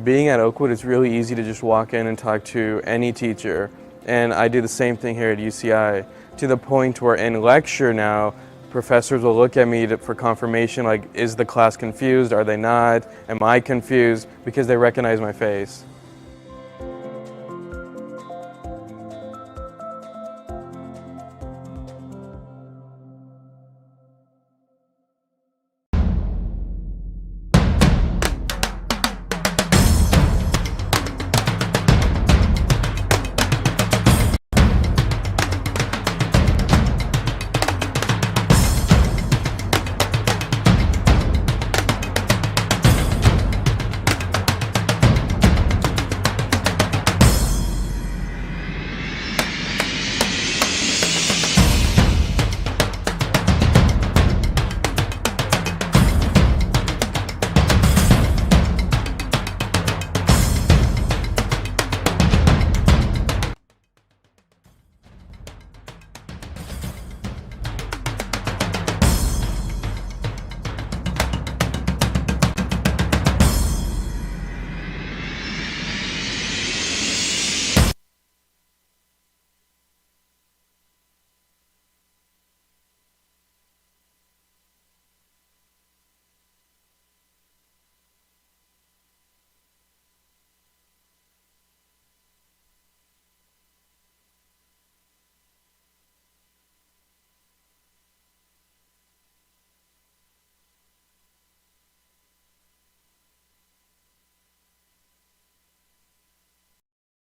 Being at Oakwood, it's really easy to just walk in and talk to any teacher. And I do the same thing here at UCI, to the point where in lecture now, professors will look at me for confirmation, like, is the class confused? Are they not? Am I confused? Because they recognize my face.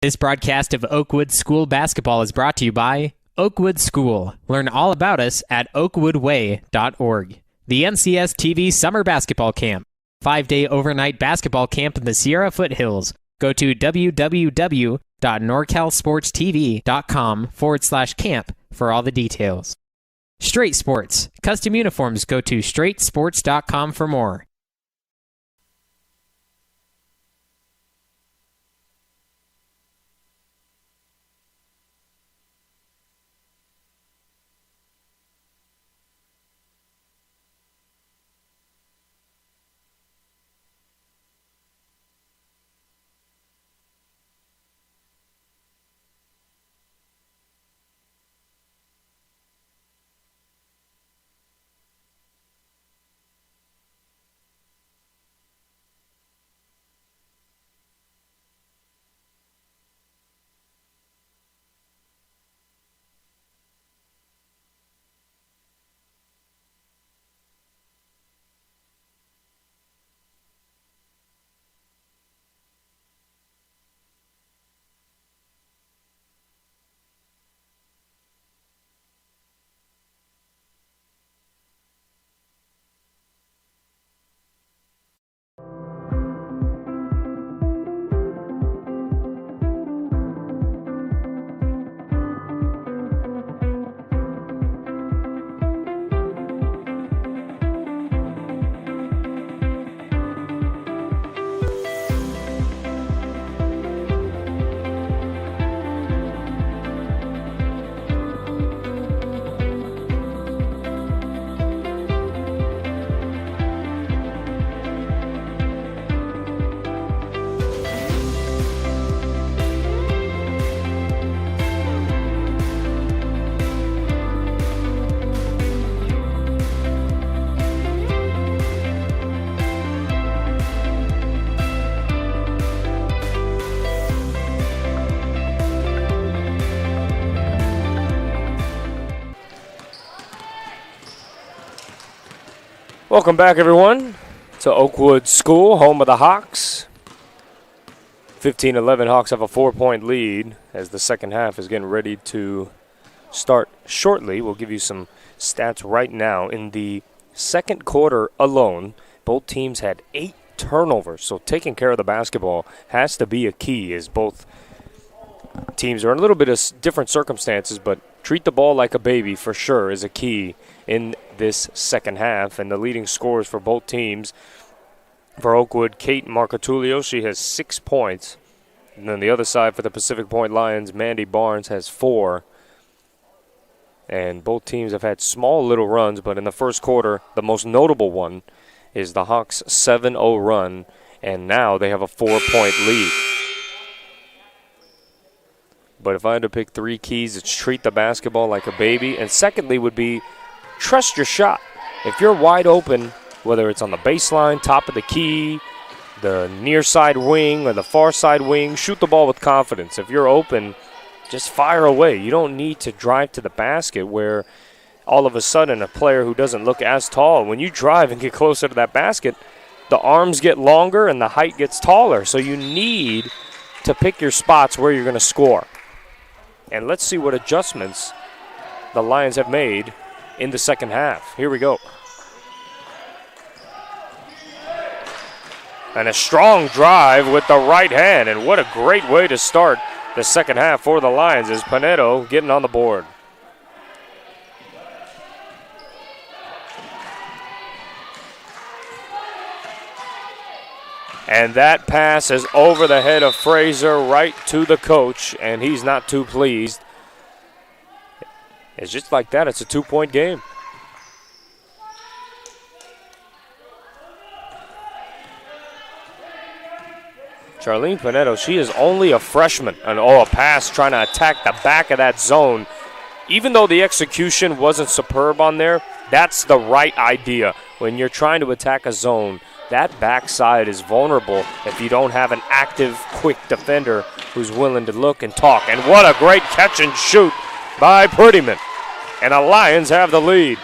This broadcast of Oakwood School Basketball is brought to you by Oakwood School. Learn all about us at oakwoodway.org. The NCS TV Summer Basketball Camp. 5-day overnight basketball camp in the Sierra Foothills. Go to www.norcalsportstv.com/camp for all the details. Straight Sports. Custom uniforms. Go to straightsports.com for more. Welcome back, everyone, to Oakwood School, home of the Hawks. 15-11, Hawks have a 4-point lead as the second half is getting ready to start shortly. We'll give you some stats right now. In the second quarter alone, both teams had 8 turnovers, so taking care of the basketball has to be a key, as both teams are in a little bit of different circumstances, but treat the ball like a baby for sure is a key in this second half. And the leading scorers for both teams, for Oakwood, Kate Marcotulio, she has 6 points. And then the other side for the Pacific Point Lions, Mandy Barnes has 4. And both teams have had small little runs, but in the first quarter, the most notable one is the Hawks' 7-0 run, and now they have a 4-point lead. But if I had to pick 3 keys, it's treat the basketball like a baby, and secondly would be trust your shot. If you're wide open, whether it's on the baseline, top of the key, the near side wing, or the far side wing, shoot the ball with confidence. If you're open, just fire away. You don't need to drive to the basket where all of a sudden a player who doesn't look as tall, when you drive and get closer to that basket, the arms get longer and the height gets taller. So you need to pick your spots where you're going to score. And let's see what adjustments the Lions have made in the second half. Here we go. And a strong drive with the right hand. And what a great way to start the second half for the Lions is Pinedo getting on the board. And that pass is over the head of Fraser right to the coach, and he's not too pleased. It's just like that. It's a 2-point game. Charlene Pinedo, she is only a freshman. And a pass trying to attack the back of that zone. Even though the execution wasn't superb on there, that's the right idea. When you're trying to attack a zone, that backside is vulnerable if you don't have an active, quick defender who's willing to look and talk. And what a great catch and shoot by Prettyman. And the Lions have the lead.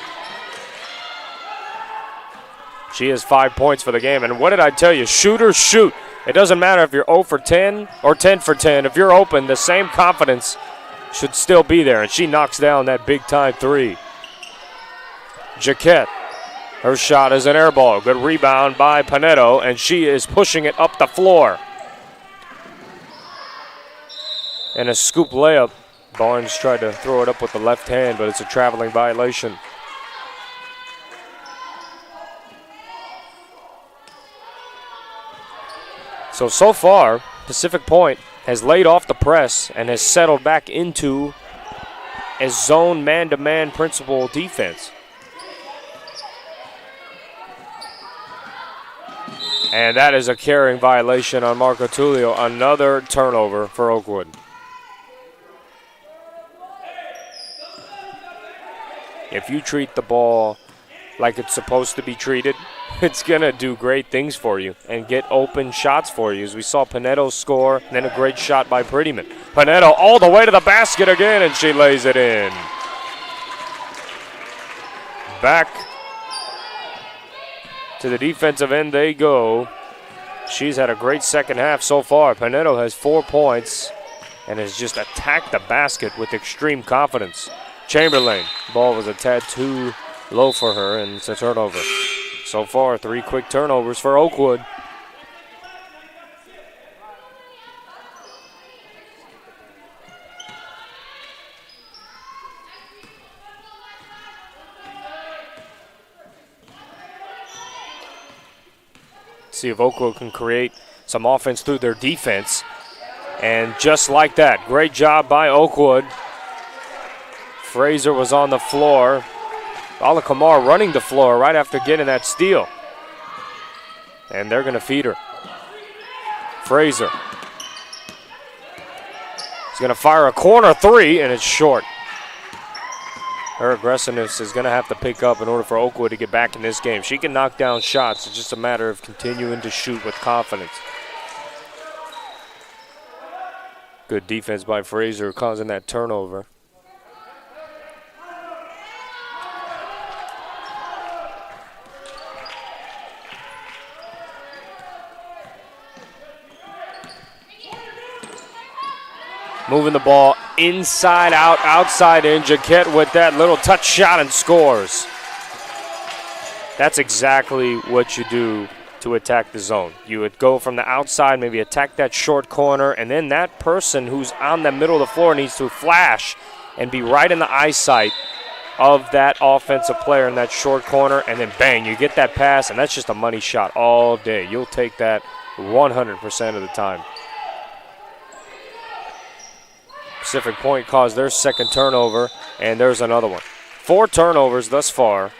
She has 5 points for the game. And what did I tell you? Shooters shoot. It doesn't matter if you're 0 for 10 or 10 for 10. If you're open, the same confidence should still be there. And she knocks down that big-time 3. Jaquette. Her shot is an air ball. Good rebound by Pinedo, and she is pushing it up the floor. And a scoop layup. Barnes tried to throw it up with the left hand, but it's a traveling violation. So far, Pacific Point has laid off the press and has settled back into a zone man-to-man principle defense. And that is a carrying violation on Marco Tullio. Another turnover for Oakwood. If you treat the ball like it's supposed to be treated, it's going to do great things for you and get open shots for you. As we saw Pinedo score, and then a great shot by Prettyman. Pinedo all the way to the basket again, and she lays it in. Back to the defensive end they go. She's had a great second half so far. Pinedo has 4 points and has just attacked the basket with extreme confidence. Chamberlain, ball was a tad too low for her, and it's a turnover. So far, 3 quick turnovers for Oakwood. See if Oakwood can create some offense through their defense. And just like that, great job by Oakwood. Fraser was on the floor. Ala Kamar running the floor right after getting that steal. And they're going to feed her. Fraser. He's going to fire a corner 3, and it's short. Her aggressiveness is going to have to pick up in order for Oakwood to get back in this game. She can knock down shots. It's just a matter of continuing to shoot with confidence. Good defense by Fraser, causing that turnover. moving the ball inside out, outside in. Jaquette with that little touch shot and scores. That's exactly what you do to attack the zone. You would go from the outside, maybe attack that short corner, and then that person who's on the middle of the floor needs to flash and be right in the eyesight of that offensive player in that short corner, and then bang, you get that pass, and that's just a money shot all day. You'll take that 100% of the time. Pacific Point caused their second turnover, and there's another one. 4 turnovers thus far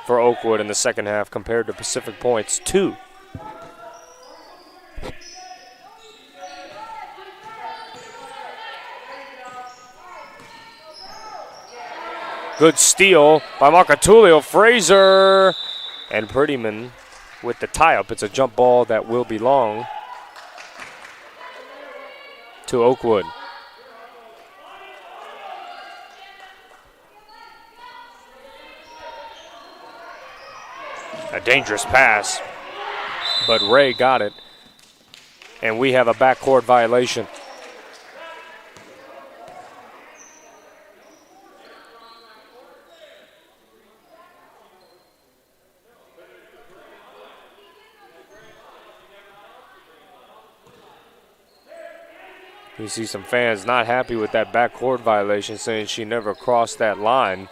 for Oakwood in the second half compared to Pacific Point's 2. Good steal by Marcatulio. Fraser and Prettyman with the tie-up. It's a jump ball that will belong to Oakwood. A dangerous pass, but Ray got it, and we have a backcourt violation. You see some fans not happy with that backcourt violation, saying she never crossed that line.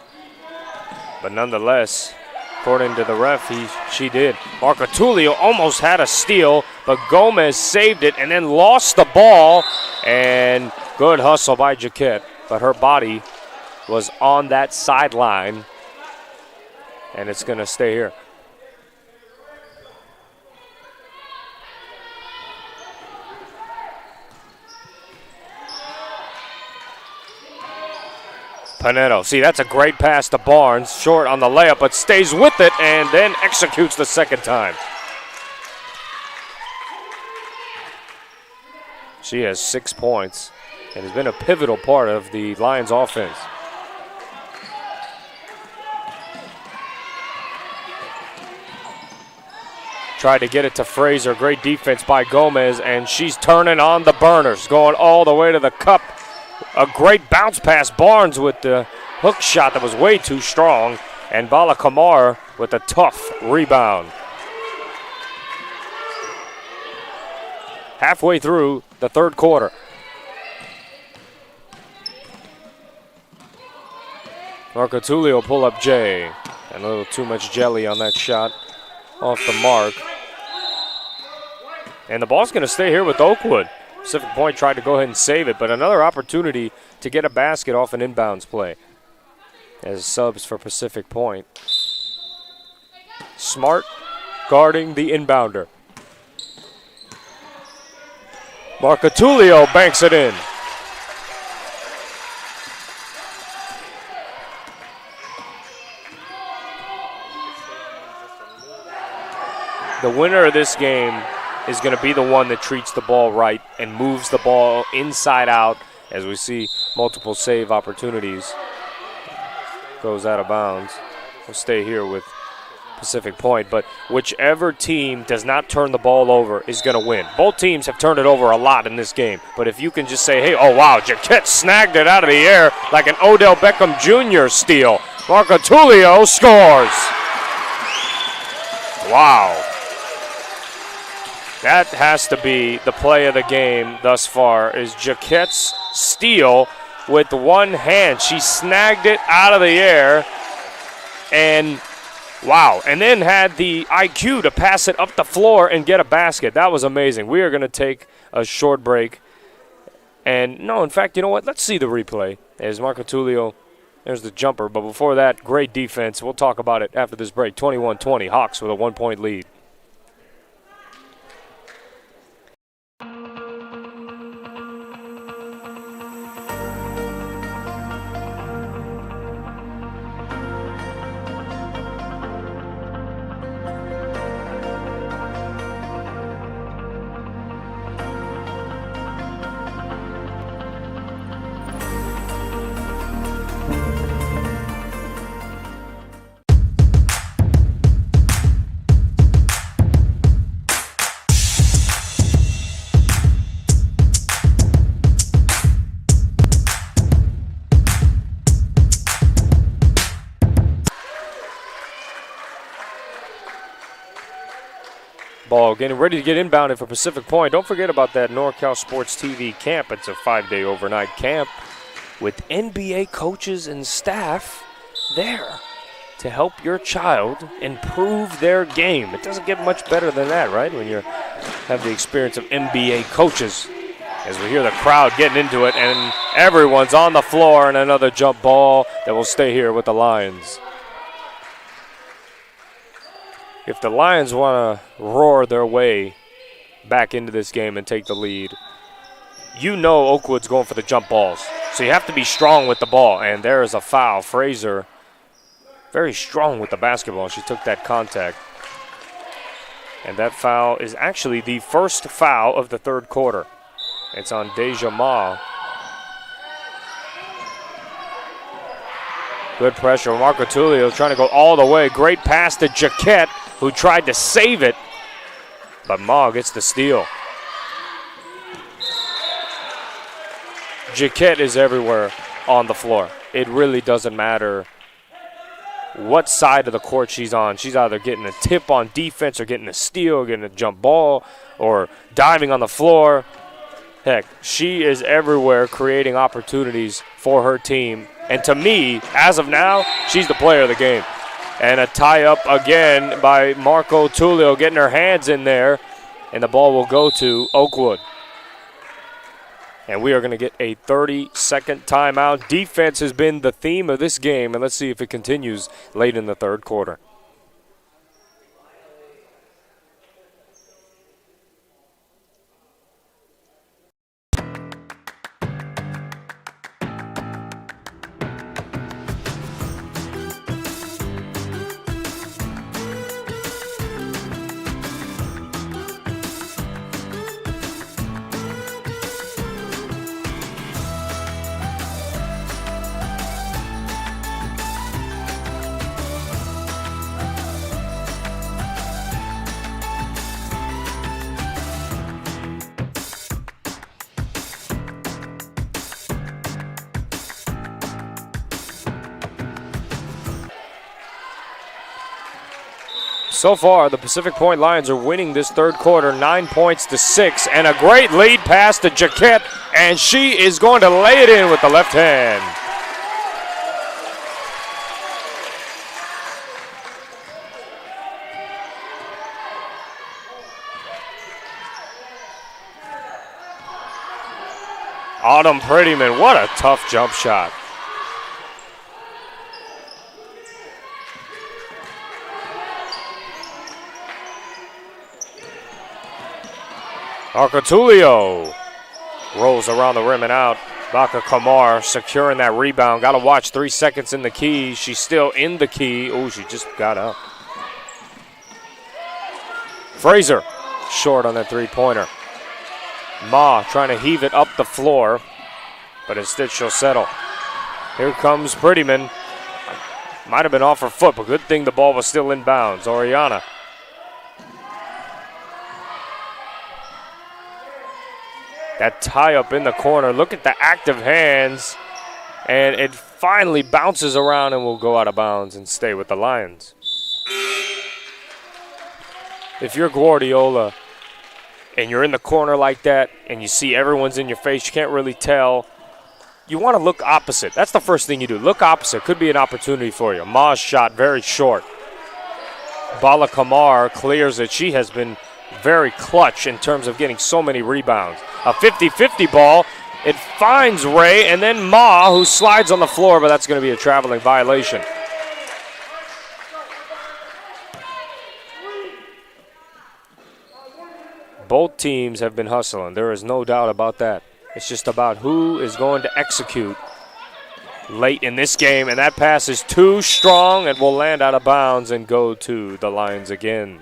But nonetheless, according to the ref, she did. Marcatulio almost had a steal, but Gomez saved it and then lost the ball. And good hustle by Jaquette, but her body was on that sideline, and it's going to stay here. Paneto, see, that's a great pass to Barnes, short on the layup, but stays with it and then executes the second time. She has 6 points and has been a pivotal part of the Lions offense. Tried to get it to Fraser, great defense by Gomez, and she's turning on the burners, going all the way to the cup. A great bounce pass, Barnes with the hook shot that was way too strong, and Bala Kamar with a tough rebound. Halfway through the third quarter. Marcatulio pull up J, and a little too much jelly on that shot off the mark. And the ball's going to stay here with Oakwood. Pacific Point tried to go ahead and save it, but another opportunity to get a basket off an inbounds play. As subs for Pacific Point. Smart guarding the inbounder. Marcatulio banks it in. The winner of this game is going to be the one that treats the ball right and moves the ball inside out, as we see multiple save opportunities. Goes out of bounds. We'll stay here with Pacific Point, but whichever team does not turn the ball over is going to win. Both teams have turned it over a lot in this game, but if you can just say, hey, oh wow, Jaquette snagged it out of the air like an Odell Beckham Jr. steal. Marcatulio scores. Wow. That has to be the play of the game thus far, is Jaquette's steal with one hand. She snagged it out of the air, and wow. And then had the IQ to pass it up the floor and get a basket. That was amazing. We are going to take a short break. And no, in fact, you know what? Let's see the replay. As Marcatulio, there's the jumper. But before that, great defense. We'll talk about it after this break. 21-20, Hawks with a 1-point lead. ball getting ready to get inbounded for Pacific Point. Don't forget about that NorCal Sports TV camp. It's a 5-day overnight camp with NBA coaches and staff there to help your child improve their game. It doesn't get much better than that, right? When you have the experience of NBA coaches. As we hear the crowd getting into it, and everyone's on the floor, and another jump ball that will stay here with the Lions. If the Lions want to roar their way back into this game and take the lead, you know Oakwood's going for the jump balls. So you have to be strong with the ball, and there is a foul. Fraser very strong with the basketball. She took that contact. And that foul is actually the first foul of the third quarter. It's on Deja Ma. Good pressure. Marco Tullio trying to go all the way. Great pass to Jaquette, who tried to save it. But Ma gets the steal. Jaquette is everywhere on the floor. It really doesn't matter what side of the court she's on. She's either getting a tip on defense or getting a steal or getting a jump ball or diving on the floor. Heck, she is everywhere creating opportunities for her team. And to me, as of now, she's the player of the game. And a tie-up again by Marco Tullio getting her hands in there. And the ball will go to Oakwood. And we are going to get a 30-second timeout. Defense has been the theme of this game, and let's see if it continues late in the third quarter. So far, the Pacific Point Lions are winning this third quarter, 9-6, and a great lead pass to Jaquette, and she is going to lay it in with the left hand. Autumn Prettyman, what a tough jump shot. Arcatulio rolls around the rim and out. Baka Kamar securing that rebound. Got to watch 3 seconds in the key. She's still in the key. Oh, she just got up. Fraser short on that three-pointer. Ma trying to heave it up the floor, but instead she'll settle. Here comes Prettyman. Might have been off her foot, but good thing the ball was still in bounds. Oriana. That tie-up in the corner. Look at the active hands. And it finally bounces around and will go out of bounds and stay with the Lions. If you're Guardiola and you're in the corner like that and you see everyone's in your face, you can't really tell, you want to look opposite. That's the first thing you do. Look opposite. Could be an opportunity for you. Ma's shot very short. Bala Kamar clears it. She has been very clutch in terms of getting so many rebounds. A 50-50 ball. It finds Ray, and then Ma, who slides on the floor, but that's going to be a traveling violation. Both teams have been hustling. There is no doubt about that. It's just about who is going to execute late in this game, and that pass is too strong and will land out of bounds and go to the Lions again.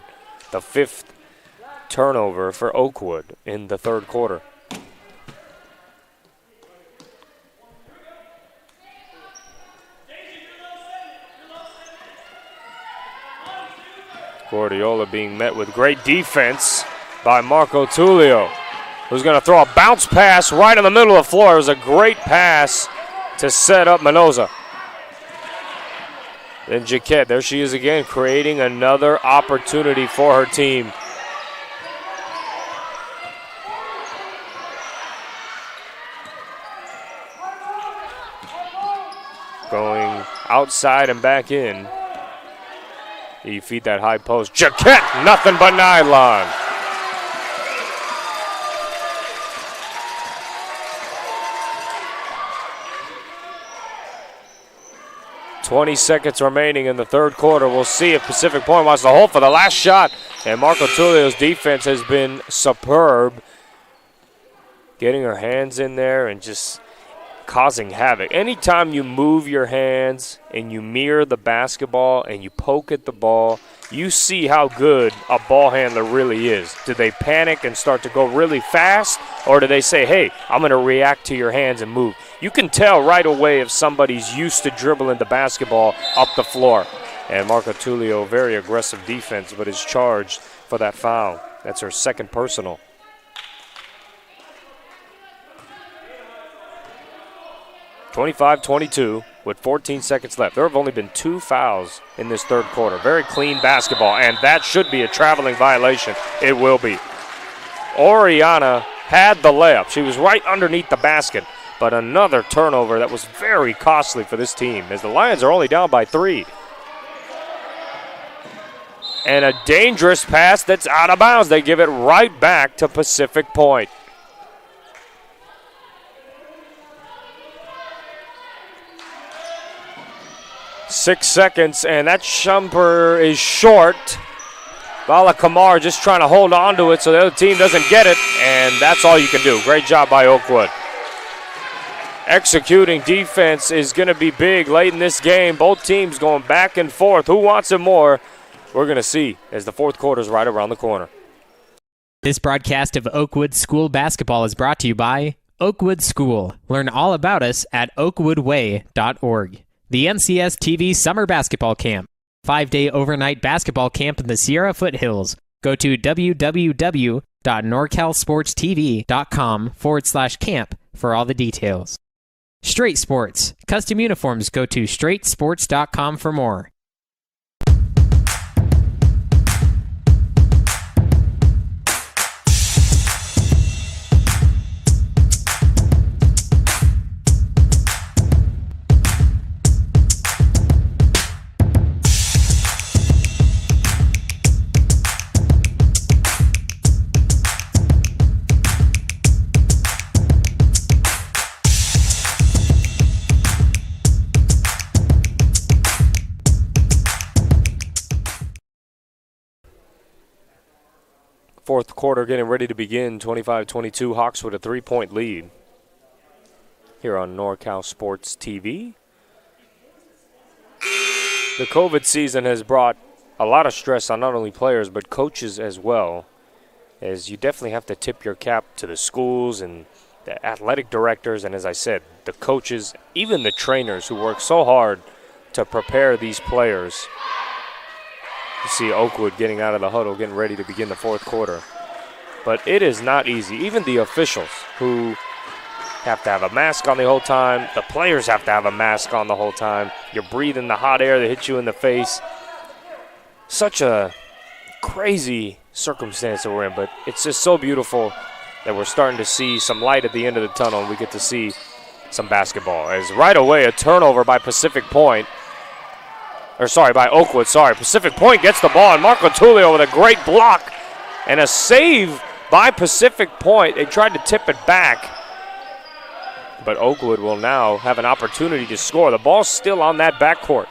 The fifth turnover for Oakwood in the third quarter. Guardiola being met with great defense by Marco Tullio, who's going to throw a bounce pass right in the middle of the floor. It was a great pass to set up Mendoza. Then Jaquette, there she is again, creating another opportunity for her team. going outside and back in. You feed that high post. Jaquette, nothing but nylon. "20 seconds remaining in the third quarter. We'll see if Pacific Point wants to hold for the last shot. And Marco Tullio's defense has been superb. Getting her hands in there and just causing havoc. Anytime you move your hands and you mirror the basketball and you poke at the ball, you see how good a ball handler really is. Do they panic and start to go really fast, or do they say, hey, I'm going to react to your hands and move? You can tell right away if somebody's used to dribbling the basketball up the floor. And Marco Tullio, very aggressive defense, but is charged for that foul. That's her second personal. (25-22) with 14 seconds left. There have only been 2 fouls in this third quarter. Very clean basketball, and that should be a traveling violation. It will be. Oriana had the layup. She was right underneath the basket, but another turnover that was very costly for this team as the Lions are only down by 3. And a dangerous pass that's out of bounds. They give it right back to Pacific Point. Six seconds, and that jumper is short. Vala Kamar just trying to hold on to it so the other team doesn't get it, and that's all you can do. Great job by Oakwood. Executing defense is going to be big late in this game. Both teams going back and forth. Who wants it more? We're going to see as the fourth quarter is right around the corner. This broadcast of Oakwood School basketball is brought to you by Oakwood School. Learn all about us at oakwoodway.org. The NCS TV Summer Basketball Camp. 5-day overnight basketball camp in the Sierra Foothills. Go to www.norcalsportstv.com/camp for all the details. Straight Sports. Custom uniforms. Go to straightsports.com for more. Fourth quarter getting ready to begin. 25-22, Hawks with a 3-point lead here on NorCal Sports TV. The COVID season has brought a lot of stress on not only players but coaches as well, as you definitely have to tip your cap to the schools and the athletic directors and, as I said, the coaches, even the trainers who work so hard to prepare these players. You see Oakwood getting out of the huddle, getting ready to begin the fourth quarter. But it is not easy. Even the officials who have to have a mask on the whole time. The players have to have a mask on the whole time. You're breathing the hot air that hits you in the face. Such a crazy circumstance that we're in, but it's just so beautiful that we're starting to see some light at the end of the tunnel, and we get to see some basketball. As right away, a turnover by Pacific Point. By Oakwood, Pacific Point gets the ball, and Marco Tullio with a great block and a save by Pacific Point. They tried to tip it back, but Oakwood will now have an opportunity to score. The ball's still on that backcourt.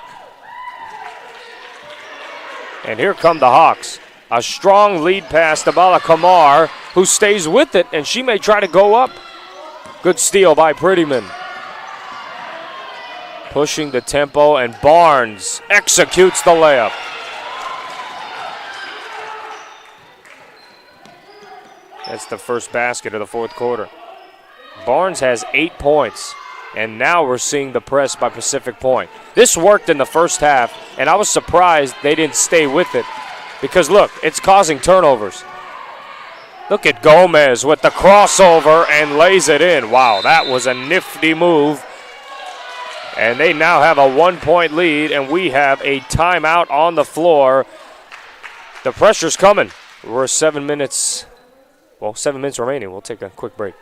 And here come the Hawks. A strong lead pass to Bala Kamar, who stays with it, and she may try to go up. Good steal by Prettyman. Pushing the tempo, and Barnes executes the layup. That's the first basket of the fourth quarter. Barnes has 8 points, and now we're seeing the press by Pacific Point. This worked in the first half, and I was surprised they didn't stay with it because, look, it's causing turnovers. Look at Gomez with the crossover and lays it in. Wow, that was a nifty move. And they now have a 1-point lead, and we have a timeout on the floor. The pressure's coming. We're 7 minutes remaining. We'll take a quick break.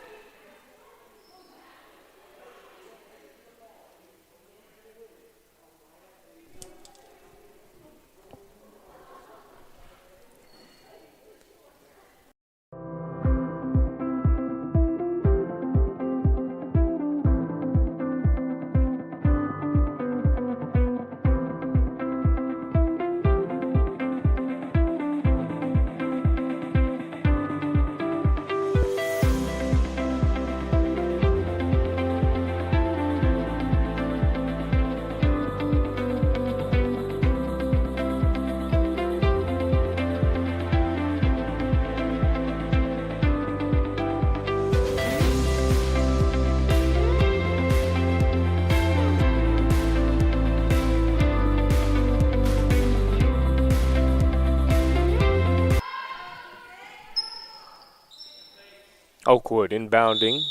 Oakwood inbounding.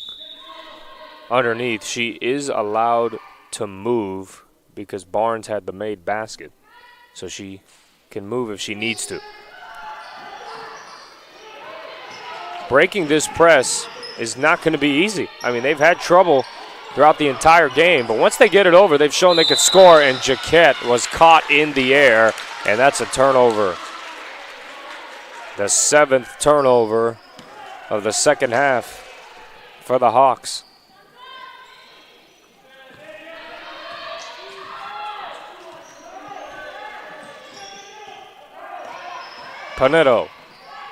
Underneath, she is allowed to move because Barnes had the made basket. So she can move if she needs to. Breaking this press is not going to be easy. I mean, they've had trouble throughout the entire game, but once they get it over, they've shown they could score, and Jaquette was caught in the air, and that's a turnover. The 7th turnover of the second half for the Hawks. Panetto,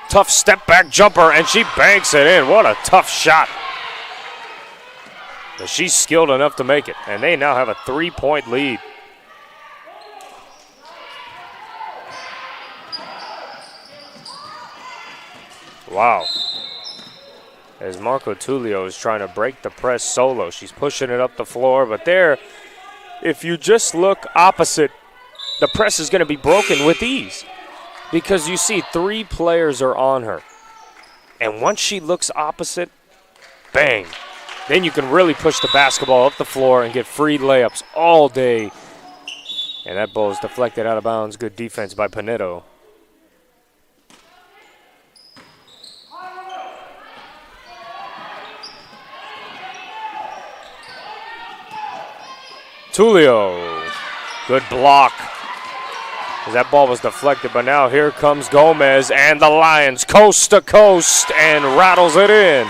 tough step back jumper, and she banks it in. What a tough shot. But she's skilled enough to make it, and they now have a 3-point lead. Wow. As Marco Tullio is trying to break the press solo. She's pushing it up the floor, but there, if you just look opposite, the press is going to be broken with ease because you see 3 players are on her. And once she looks opposite, bang. Then you can really push the basketball up the floor and get free layups all day. And that ball is deflected out of bounds. Good defense by Panetto. Tullio, good block. That ball was deflected, but now here comes Gomez and the Lions coast to coast and rattles it in.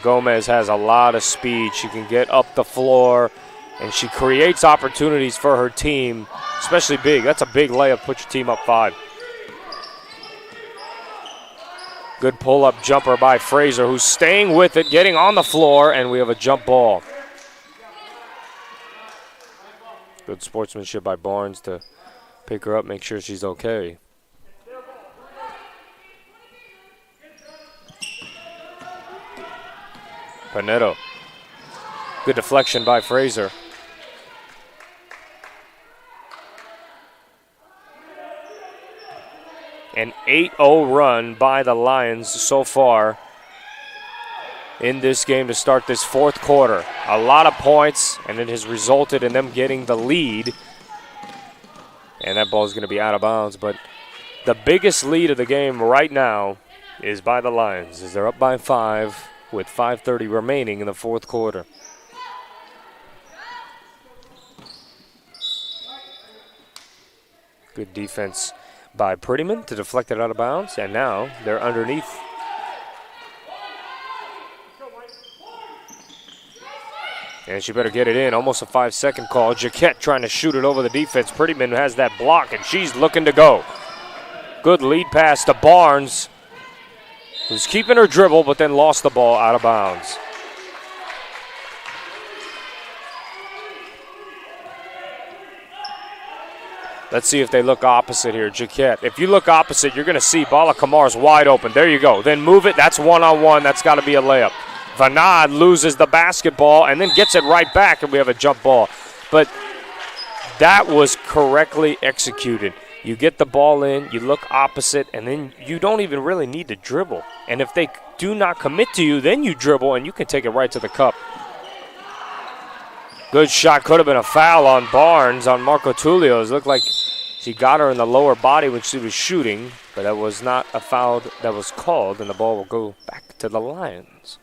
Gomez has a lot of speed. She can get up the floor, and she creates opportunities for her team, especially big. That's a big layup, put your team up 5. Good pull-up jumper by Fraser, who's staying with it, getting on the floor, and we have a jump ball. Good sportsmanship by Barnes to pick her up, make sure she's okay. Panetto. Good deflection by Fraser. An 8-0 run by the Lions so far in this game to start this 4th quarter. A lot of points, and it has resulted in them getting the lead. And that ball is going to be out of bounds. But the biggest lead of the game right now is by the Lions, as they're up by 5 with 5:30 remaining in the 4th quarter. Good defense by Prettyman to deflect it out of bounds, and now they're underneath. And she better get it in. Almost a 5-second call. Jaquette trying to shoot it over the defense. Prettyman has that block, and she's looking to go. Good lead pass to Barnes, who's keeping her dribble, but then lost the ball out of bounds. Let's see if they look opposite here. Jaquette, if you look opposite, you're going to see Bala Kamar's wide open. There you go. Then move it. That's one-on-one. That's got to be a layup. Vanad loses the basketball and then gets it right back, and we have a jump ball. But that was correctly executed. You get the ball in, you look opposite, and then you don't even really need to dribble. And if they do not commit to you, then you dribble, and you can take it right to the cup. Good shot. Could have been a foul on Barnes, on Marco Tullio. It looked like she got her in the lower body when she was shooting, but that was not a foul that was called, and the ball will go back to the Lions.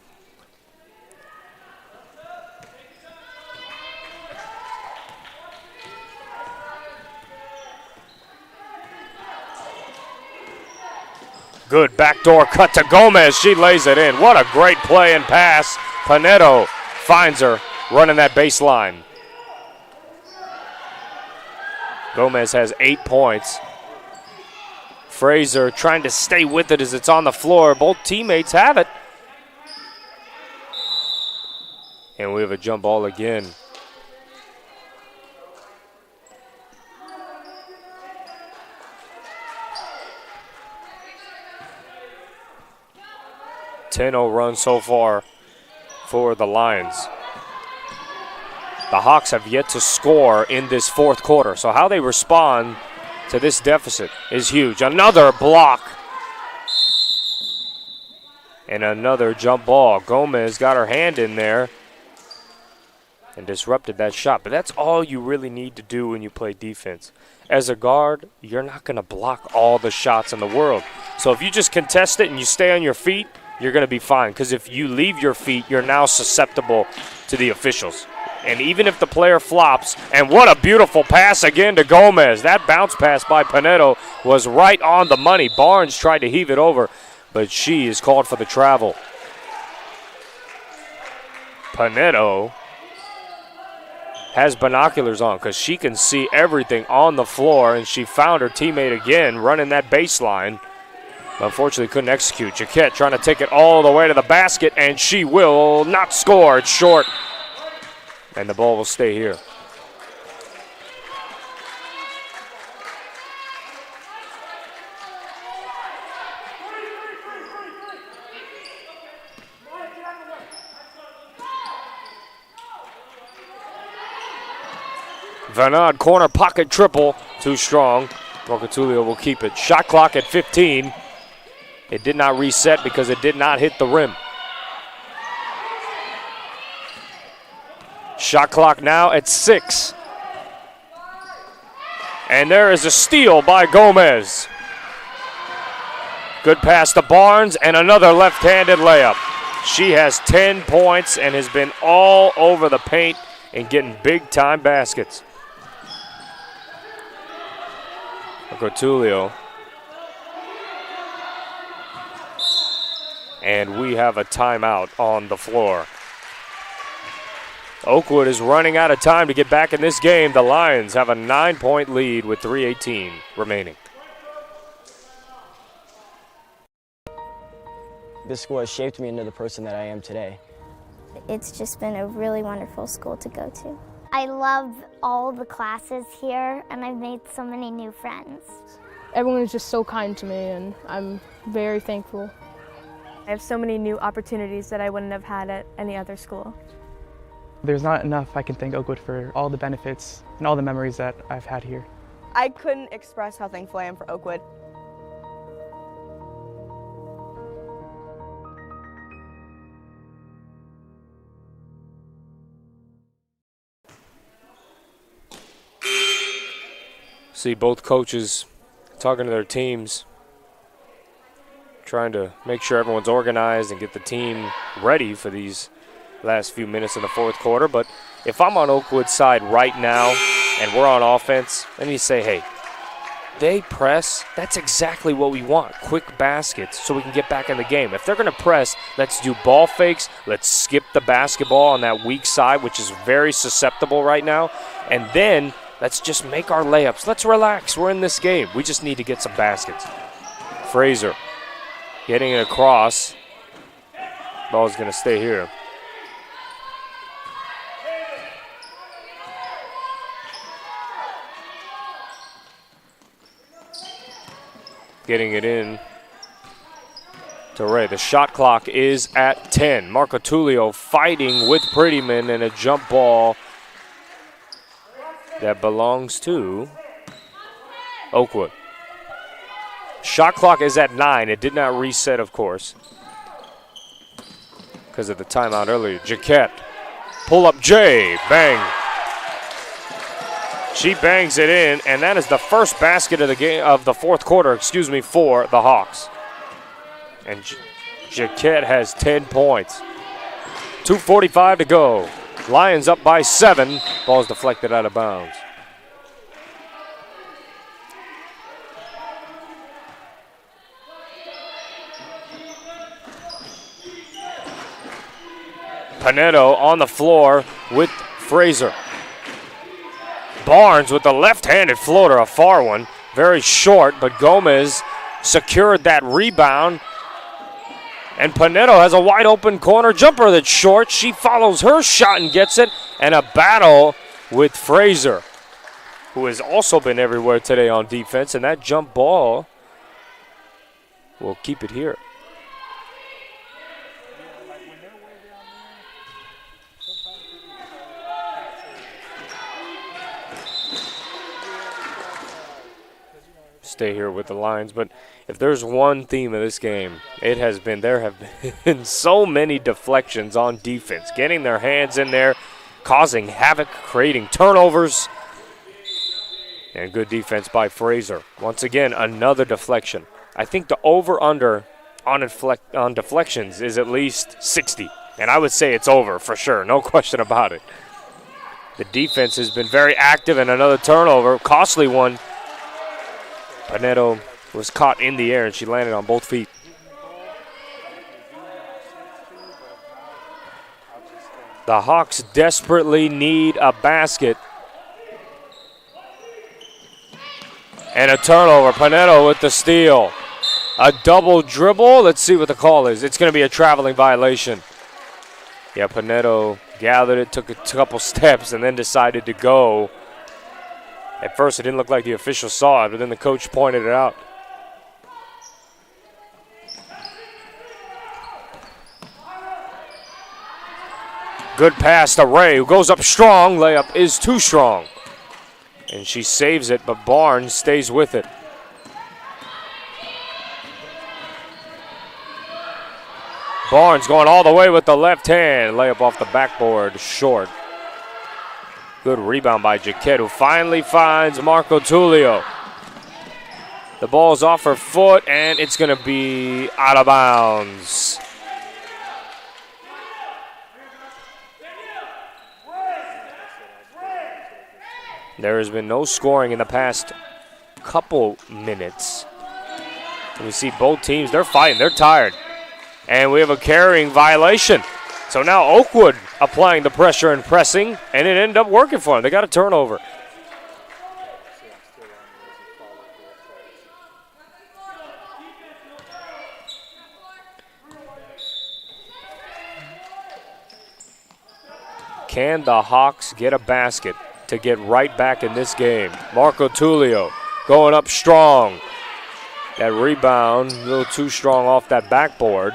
Good backdoor cut to Gomez. She lays it in. What a great play and pass. Panetto finds her running that baseline. Gomez has 8 points. Fraser trying to stay with it as it's on the floor. Both teammates have it. And we have a jump ball again. .10 run so far for the Lions. The Hawks have yet to score in this 4th quarter. So how they respond to this deficit is huge. Another block. And another jump ball. Gomez got her hand in there and disrupted that shot. But that's all you really need to do when you play defense. As a guard, you're not going to block all the shots in the world. So if you just contest it and you stay on your feet, you're going to be fine. Because if you leave your feet, you're now susceptible to the officials. And even if the player flops, and what a beautiful pass again to Gomez. That bounce pass by Panetto was right on the money. Barnes tried to heave it over, but she is called for the travel. Panetto has binoculars on because she can see everything on the floor, and she found her teammate again running that baseline. Unfortunately, couldn't execute. Jaquette trying to take it all the way to the basket, and she will not score. It's short, and the ball will stay here. Vanad corner pocket triple, too strong. Marcotulio will keep it. Shot clock at 15. It did not reset because it did not hit the rim. Shot clock now at 6. And there is a steal by Gomez. Good pass to Barnes and another left-handed layup. She has 10 points and has been all over the paint and getting big-time baskets. Marcotulio. And we have a timeout on the floor. Oakwood is running out of time to get back in this game. The Lions have a 9-point lead with 3:18 remaining. This school has shaped me into the person that I am today. It's just been a really wonderful school to go to. I love all the classes here, and I've made so many new friends. Everyone is just so kind to me, and I'm very thankful. I have so many new opportunities that I wouldn't have had at any other school. There's not enough I can thank Oakwood for all the benefits and all the memories that I've had here. I couldn't express how thankful I am for Oakwood. See both coaches talking to their teams, trying to make sure everyone's organized and get the team ready for these last few minutes in the fourth quarter. But if I'm on Oakwood's side right now and we're on offense, let me say, hey, they press, that's exactly what we want, quick baskets so we can get back in the game. If they're going to press, let's do ball fakes, let's skip the basketball on that weak side, which is very susceptible right now, and then let's just make our layups. Let's relax. We're in this game. We just need to get some baskets. Fraser getting it across. Ball's going to stay here. Getting it in to Ray. The shot clock is at 10. Marcotulio fighting with Prettyman and a jump ball that belongs to Oakwood. Shot clock is at 9. It did not reset, of course, because of the timeout earlier. Jaquette, pull up J, bang. She bangs it in, and that is the first basket of the game of the fourth quarter, for the Hawks. And Jaquette has 10 points. 2:45 to go. Lions up by 7. Ball's deflected out of bounds. Panetto on the floor with Fraser. Barnes with the left-handed floater, a far one. Very short, but Gomez secured that rebound. And Panetto has a wide-open corner jumper that's short. She follows her shot and gets it. And a battle with Fraser, who has also been everywhere today on defense. And that jump ball will keep it here. stay here with the Lions. But if there's one theme of this game, it has been there have been so many deflections on defense, getting their hands in there, causing havoc, creating turnovers. And good defense by Fraser. Once again, another deflection. I think the over-under on deflections is at least 60. And I would say it's over for sure, no question about it. The defense has been very active, and another turnover, costly one. Pinedo was caught in the air, and she landed on both feet. The Hawks desperately need a basket. And a turnover. Pinedo with the steal. A double dribble. Let's see what the call is. It's going to be a traveling violation. Yeah, Pinedo gathered it, took a couple steps, and then decided to go. At first, it didn't look like the official saw it, but then the coach pointed it out. Good pass to Ray, who goes up strong. Layup is too strong. And she saves it, but Barnes stays with it. Barnes going all the way with the left hand. Layup off the backboard, short. Good rebound by Jaquette, who finally finds Marco Tullio. The ball's off her foot, and it's going to be out of bounds. There has been no scoring in the past couple minutes. We see both teams, they're fighting, they're tired. And we have a carrying violation. So now Oakwood applying the pressure and pressing, and it ended up working for them. They got a turnover. Can the Hawks get a basket to get right back in this game? Marco Tullio going up strong. That rebound, a little too strong off that backboard.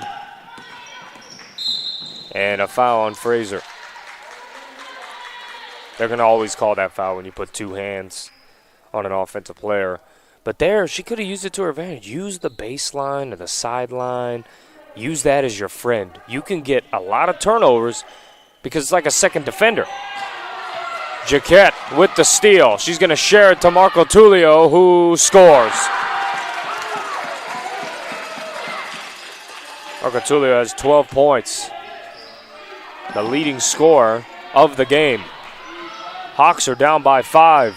And a foul on Fraser. They're going to always call that foul when you put two hands on an offensive player. But there, she could have used it to her advantage. Use the baseline or the sideline. Use that as your friend. You can get a lot of turnovers because it's like a second defender. Jaquette with the steal. She's going to share it to Marco Tullio, who scores. Marco Tullio has 12 points. The leading scorer of the game. Hawks are down by 5.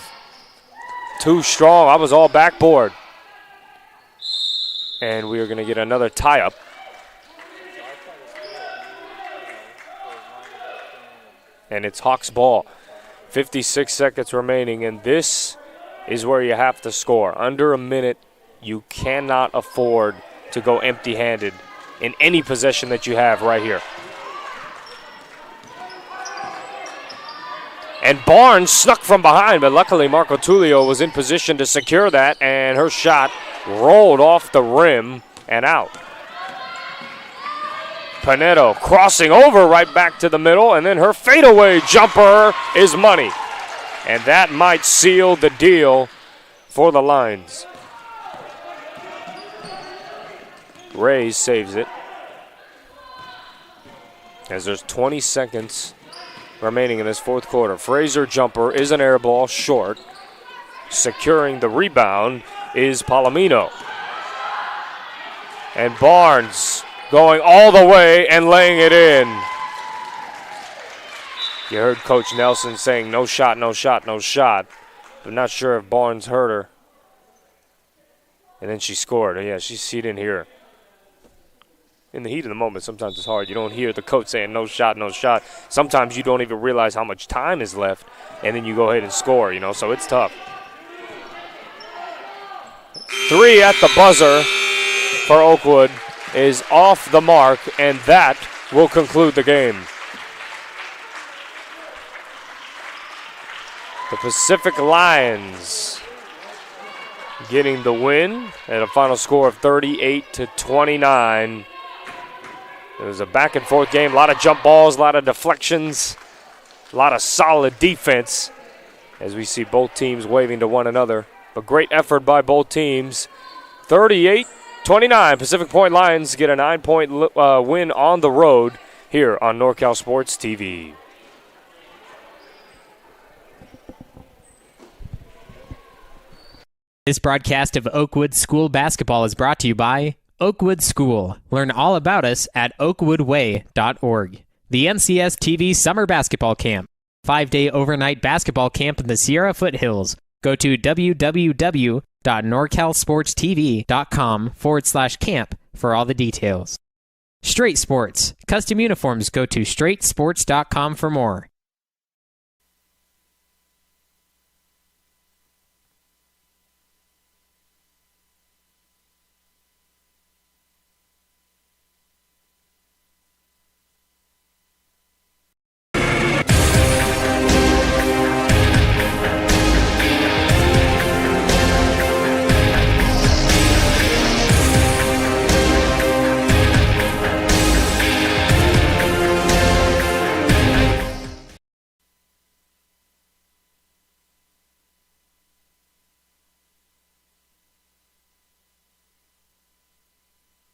Too strong. I was all backboard. And we are going to get another tie-up. And it's Hawks ball. 56 seconds remaining, and this is where you have to score. Under a minute, you cannot afford to go empty-handed in any possession that you have right here. And Barnes snuck from behind, but luckily Marco Tullio was in position to secure that, and her shot rolled off the rim and out. Pinedo crossing over right back to the middle, and then her fadeaway jumper is money. And that might seal the deal for the Lions. Ray saves it. As there's 20 seconds remaining in this fourth quarter. Fraser jumper is an air ball short. Securing the rebound is Palomino. And Barnes going all the way and laying it in. You heard Coach Nelson saying no shot, no shot, no shot. I'm not sure if Barnes heard her. And then she scored. Yeah, she didn't hear her. In the heat of the moment, sometimes it's hard. You don't hear the coach saying no shot, no shot. Sometimes you don't even realize how much time is left, and then you go ahead and score, so it's tough. 3 at the buzzer for Oakwood is off the mark, and that will conclude the game. The Pacific Lions getting the win at a final score of 38-29. It was a back-and-forth game, a lot of jump balls, a lot of deflections, a lot of solid defense as we see both teams waving to one another But great effort by both teams. 38-29. Pacific Point Lions get a 9-point win on the road here on NorCal Sports TV. This broadcast of Oakwood School basketball is brought to you by Oakwood School. Learn all about us at oakwoodway.org. The NCS TV Summer Basketball Camp. 5-day overnight basketball camp in the Sierra Foothills. Go to www.norcalsportstv.com/camp for all the details. Straight Sports. Custom uniforms. Go to straightsports.com for more.